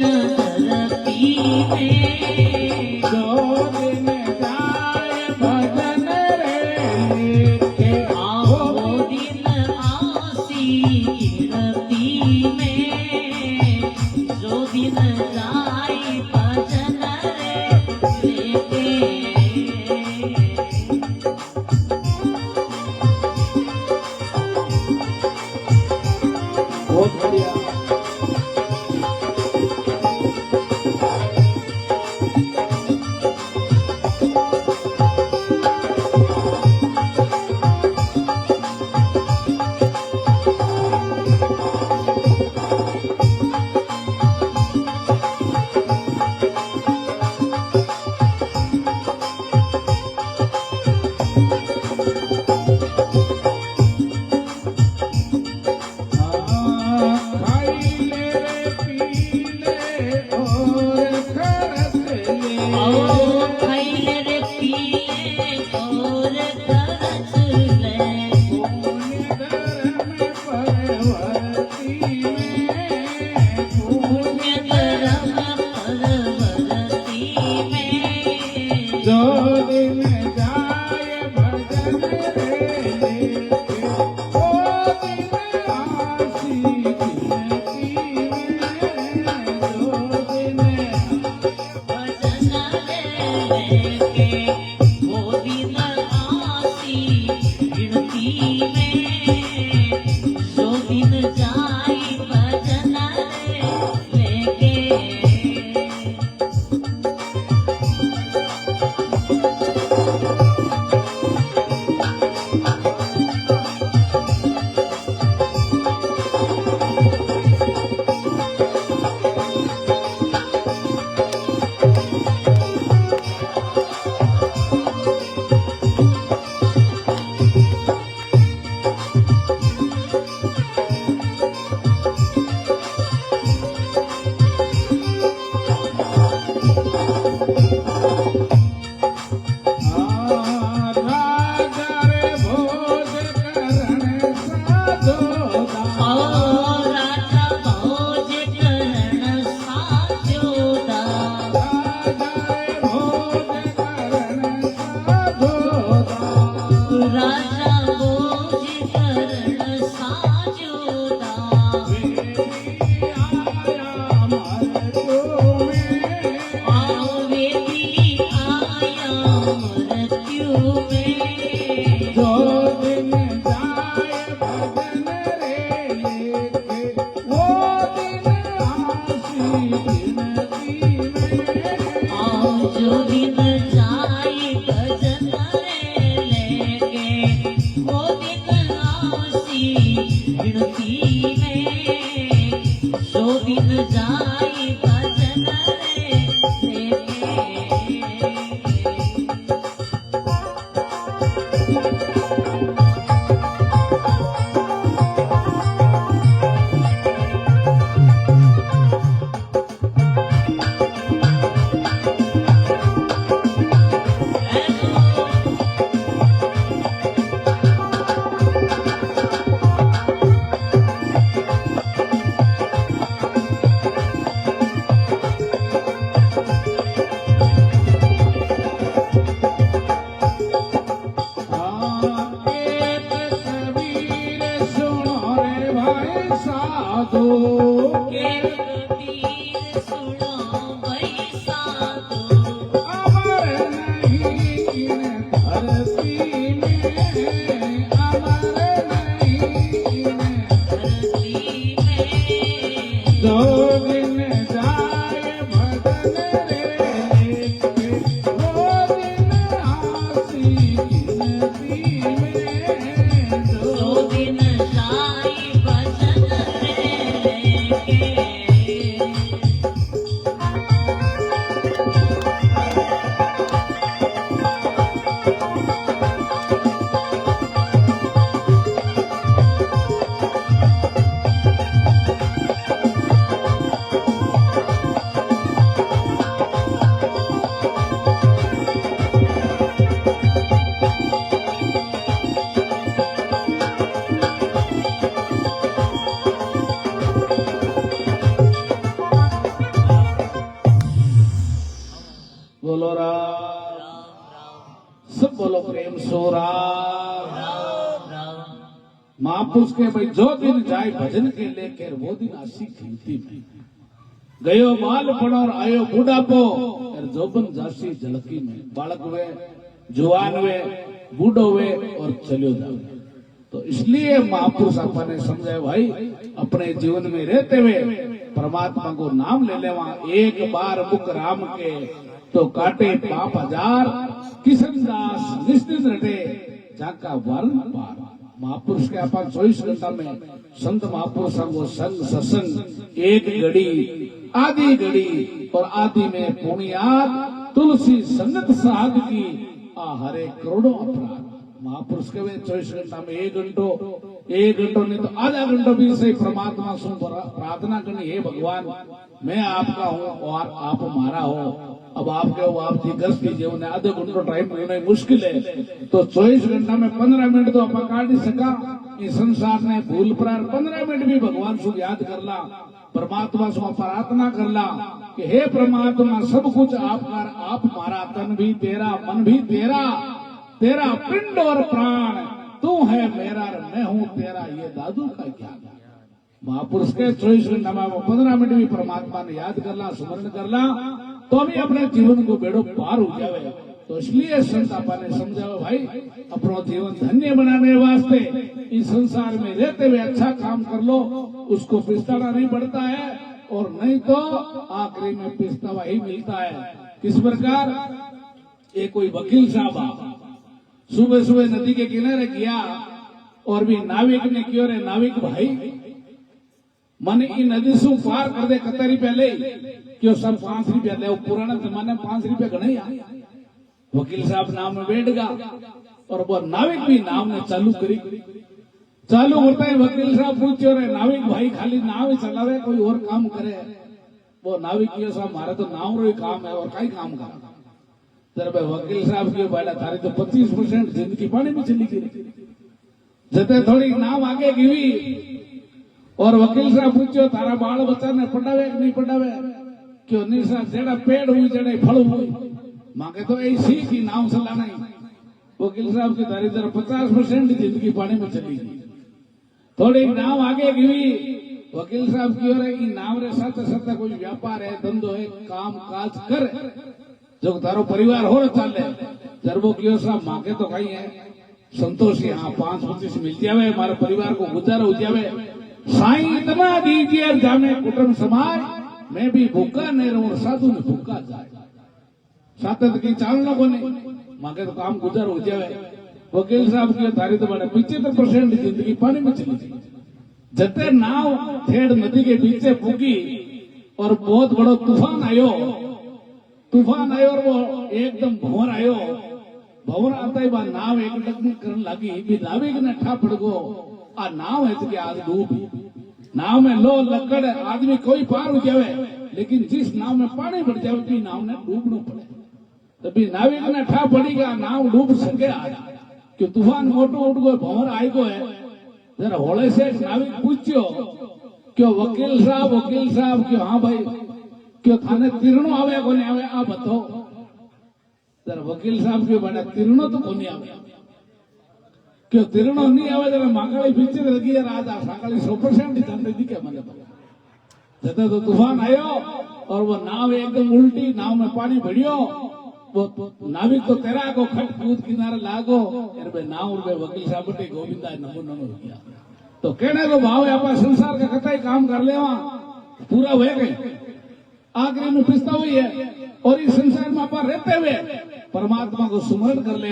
धरती में, जो दिन जाए भजन रे के आओ दिन आसी गिनती में, जो दिन जाए भजन रे लेके। बहुत बढ़िया। खाई ले रे पी ले और खरच ले। आओ खैले रे पीले और खरच ले, पुण्य धर्म परवरती में। जो दिन जाए भजन रे लेके, वो दिन आसी गिनती में। जो दिन भजन रे लेके, वो दिन आसी गिनती में, जो दिन जाए भजन रे लेके। राजा रे भोज करण साधोदा। और राजा भोज करण साजोदा, राजा रे भोज करण साधोदा। राजा भोज करण साजोदा, आया मरतो में। आओ वेदी आया मृत्यु में, जो दिन जाए भजन रे लेके, वो दिन आसी गिनती में। आओ जो दिन जाए भजन रे लेके, वो दिन आसी गिनती में, जो दिन जाए भजन रे लेके। बोलो राम, सब बोलो प्रेम सो राम। महापुरुष के भाई जो दिन जाए भजन के लेकर वो दिन आशी खिलती में गयो बालपण और आयो बूढ़ापो और जोबन जासी झलकी में बालक वे जुआन वे बूढ़ो वे और चलो जाओ। तो इसलिए महापुरुष अपने समझाए भाई अपने जीवन में रहते हुए परमात्मा को नाम ले लेवा। एक बार मुख राम के तो काटे पाप हजार, किशनदास निश्चित रटे जाका वर्ण पार। महापुरुष के अपन 24 घंटा में संत महापुरुषों को संग सत्संग एक घड़ी आधी घड़ी और आदि में पुण्यात तुलसी संगत साध की हरे करोड़ों अपराध। महापुरुष के वे 24 घंटा में एक घंटों नहीं तो आधा घंटों भी सही परमात्मा से प्रार्थना करनी, हे भगवान मैं आपका हूँ और आप हमारा हो। अब आपके हो आपकी गृहस्थी जीवन है, आधे घंटों टाइम लेना मुश्किल है। तो 24 घंटा में 15 मिनट तो आप काट नहीं सका। इस संसार ने भूल प्रार 15 मिनट भी भगवान को याद कर ला, परमात्मा से प्रार्थना कर ला कि हे परमात्मा सब कुछ आपका, आप हमारा तन भी तेरा, मन भी तेरा, तेरा पिंड और प्राण तू है मेरा, मैं हूँ तेरा, ये दादू का क्या। महापुरुष के 24 घंटा में 15 मिनट भी परमात्मा ने याद करला, स्मरण करला तो भी अपने जीवन को बेड़ो पार हो जावे। तो इसलिए संत आपा ने समझाओ भाई अपना जीवन धन्य बनाने वास्ते इस संसार में रहते हुए अच्छा काम कर लो, उसको पिछताना नहीं पड़ता है और नहीं तो आखिरी में पिछतावा ही मिलता है। किस प्रकार एक कोई वकील साहब सुबह सुबह नदी के किनारे गया और भी नाविक ने क्यों रे नाविक भाई मन की नदी से पार कर दे कते रुपया ले क्यों सब 5 रुपया ले। पुराना जमाने में 5 रुपया गणे वकील साहब नाम में बैठ गया और वो नाविक भी नाम ने चालू करता है। वकील साहब पूछो रे नाविक भाई खाली नाव ही चलावे कोई और काम करे। वो नाविक क्यों साहब हमारा तो नाव रो काम है और कई काम करा। जरा वकील साहब क्यों बैठा थारी तो 25% जिंदगी पानी में चली गई। जते थोड़ी नाव आगे गिवी और वकील साहब पूछो तारा बाल बच्चा ने पढ़ावे कि नहीं पढ़ावे क्यों नहीं साहब जेड़ा पेड़ हुई जेड़े फल हुई मांगे तो ऐसी की नाव चलाना ही। वकील साहब की तारी जरा 50% जिंदगी पानी में चली गई। थोड़ी नाव आगे गिवी वकील साहब की ओर नाव रे साथ कोई व्यापार है धंधो है काम काज कर जो तारो परिवार हो चाले जरबो क्यों साहब मांगे तो कहीं है संतोषी हाँ 5-25 मिल जावे हमारे परिवार को गुजारा हो जावे। साईं इतना दीजिए जामे कुटुंब समाज मैं भी भूखा नहीं रहूं और साधु में भूखा जाए साथ की चालना को नहीं मांगे तो काम गुजार हो जावे। वकील साहब की तारी तो बड़ा 75% जिंदगी पानी में चली गई। जते नाव ठेड़ नदी के पीछे पुगी और बहुत बड़ा तूफान आयो और वो एकदम भंवर आयो। भंवर आता ही बाद नाव एक डगमग करने लगी भी नाविक ने ठा पड़ गो आ नाव है कि आज डूब नाव में लो लकड़ आदमी कोई पार हो जावे लेकिन जिस नाव में पानी भर जावे भी नाव ने डूबना पड़े तभी नाविक ने ठा पड़ेगा नाव डूब सके आज क्यों तूफान मोटो उठ गो भंवर आई गो है। जरा होले से नाविक पूछो क्यों वकील साहब क्यों हाँ भाई क्यों थाने तीरणो आवे को नहीं आवे आ बताओ। जरा वकील साहब क्यों बना तीरणो तो को नहीं आवे क्यों तीरणो नहीं आवे जरा मांगली पीछे लगी है राजा साकली 100% जानते थी क्या मैंने जब तो तूफान आयो और वो नाव एकदम उल्टी नाव में पानी भरियो वो नाविक तो तेरा को खट कूद किनारे लागो यार भाई नाव रुपए वकील साहब बटे गोविंदा नमो नमो हो गया। तो कहने को भाव आप संसार का कतई काम कर ले पूरा हुए गए आखिरी में पिछता हुई है और इस संसार में आप रहते हुए परमात्मा को सुमरण कर ले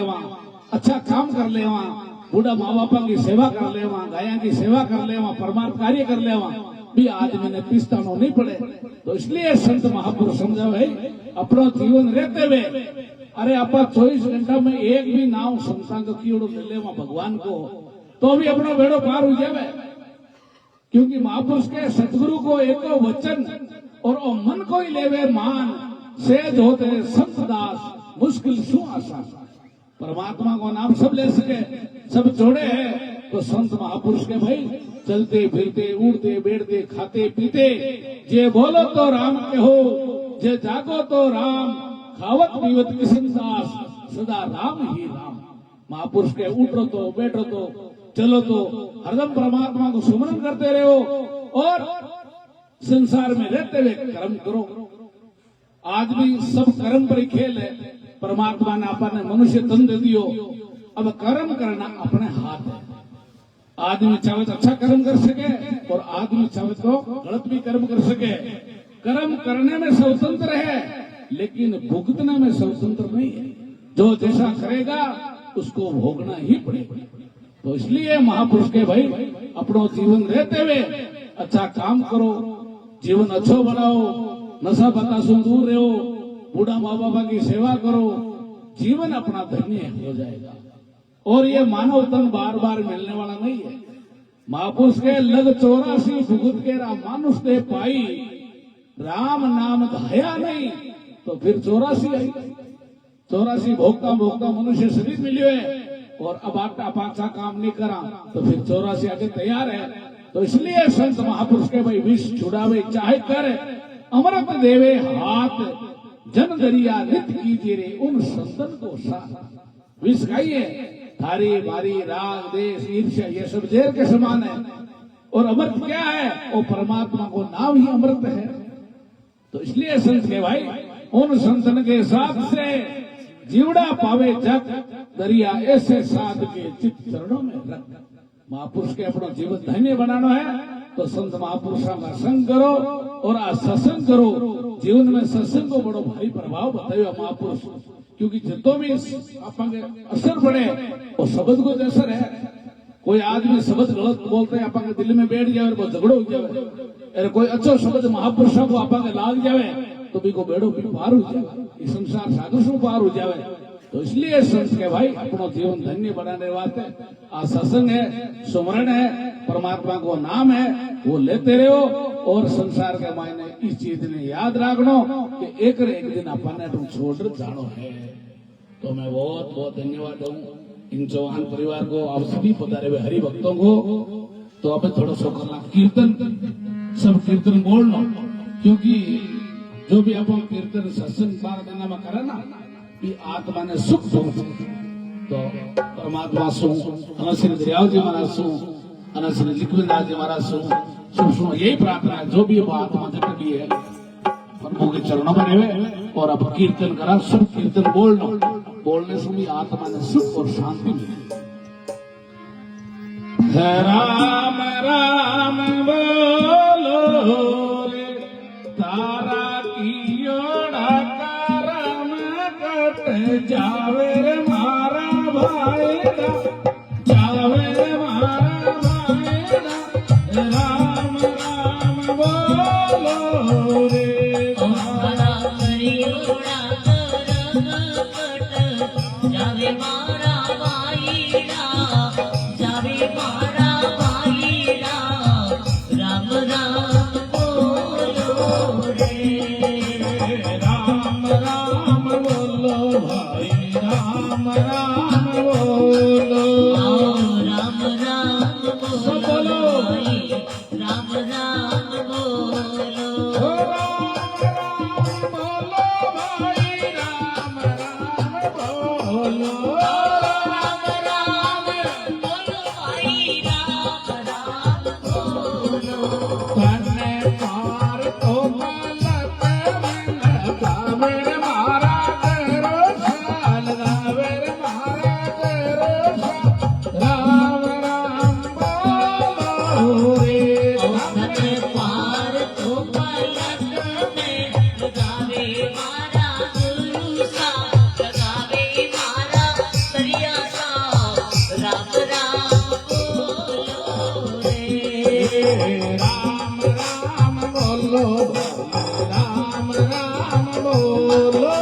अच्छा काम कर ले बूढ़ा माँ बापा की सेवा कर ले गाया की सेवा कर ले परमात्मा कार्य कर ले भी आदमी ने पिछतानो नहीं पड़े। तो इसलिए संत महापुरुष समझा भाई अपना जीवन रहते हुए अरे आप 24 घंटा में एक भी नाव संसार को कीड़ो ले ले भगवान को तो भी अपना बेड़ो पार हो जावे। क्योंकि महापुरुष के सतगुरु को एक वचन और ओ मन को ही लेवे मान सेज होते संत दास मुश्किल सु आसान। परमात्मा को नाम सब ले सके सब जोड़े है तो संत महापुरुष के भाई चलते फिरते उड़ते बैठते खाते पीते जे बोलो तो राम के हो जे जागो तो राम खावत पीवत किसनदास सदा राम ही राम। महापुरुष के उठो तो बैठो तो चलो तो हरदम परमात्मा को सुमरन करते रहो और संसार में रहते हुए कर्म करो। आदमी सब कर्म पर ही खेल है। परमात्मा ने अपने मनुष्य तन दे दियो, अब कर्म करना अपने हाथ है। आदमी चाहे तो अच्छा कर्म कर सके और आदमी चाहे तो गलत भी कर्म कर सके। कर्म करने में स्वतंत्र है लेकिन भुगतने में स्वतंत्र नहीं है। जो जैसा करेगा उसको भोगना ही पड़ेगा। तो इसलिए महापुरुष के भाई अपना जीवन रहते हुए अच्छा काम करो, जीवन अच्छो बनाओ, नशा पता से दूर रहो, बूढ़ा माँ बाबा की सेवा करो, जीवन अपना धन्य हो जाएगा। और ये मानव तन बार बार मिलने वाला नहीं है। महापुरुष के लग 84 भुगत के मानुष दे पाई, राम नाम धाया नहीं तो फिर 84 आई। 84 भोगता भोगता मनुष्य शरीर मिले है और अब आपका पाछा काम नहीं करा तो फिर 84 आगे तैयार है। तो इसलिए संत महापुरुष के भाई विष छुड़ावे चाहे कर, अमृत देवे हाथ, जन दरिया नित कीजिए रे उन संतन को साथ। विष खाइए, थारी बारी राग देश ईर्ष्या ये सब जहर के समान है। और अमृत क्या है? वो परमात्मा को नाम ही अमृत है। तो इसलिए संत के भाई उन संतन के साथ से जीवड़ा पावे जग, दरिया ऐसे साध के चित्त चरणों में रख। महापुरुष के अपना जीवन धन्य बनाना है तो संत महापुरुषों का संग करो और आज सत्संग करो। जीवन में सत्संग को बड़ो भारी प्रभाव बतायो महापुरुष, क्योंकि जितो भी अपन असर पड़े और शब्द को असर है। कोई आदमी शब्द गलत बोलते हैं अपन दिल में बैठ जाए वो झगड़ो हो जाए, अरे कोई अच्छो शब्द महापुरुषों को अपन लाग जाए तो भी को बेड़ो भी पार हो जाए, इस संसार सागर से पार हो जाए। तो इसलिए संत के भाई अपना जीवन धन्य बनाने वास्ते आज सत्संग है, सुमरण है, परमात्मा को नाम है वो लेते रहो। और संसार के मायने इस चीज ने याद रखना कि एक दिन अपन ने तुम छोड़ जानो है। तो मैं बहुत बहुत धन्यवाद दूं इन चौहान परिवार को, आप सभी पधारे हुए हरि भक्तों को। तो अब थोड़ा सो करना कीर्तन, सब कीर्तन बोलना, क्योंकि जो भी अपन कीर्तन सत्संग 12 दिन में करे ना ये आत्मा ने सुख पहुंचे। तो परमात्मा सु अन श्री दरियाव जी महाराज सु अन श्री लिखविंदास जी महाराज सु शुभ यही प्रार्थना है। जो भी आत्मा जटकी है प्रभु के चरणों में रहे और अब कीर्तन करा, सब कीर्तन बोलने से भी आत्मा ने सुख और शांति मिली। राम राम बोलो रे तारा की ओड़ा करम कट जावे रे मारा भाईड़ा, जावे रे मारा भाईड़ा। राम राम बोलो रे जावे मारा भाईड़ा, जावे मारा भाईड़ा। राम राम बोलो रे, राम राम बोलो भाई, राम राम बोलो, राम राम बोलो भाई, राम राम बोलो। राम राम बोलो, राम राम बोलो।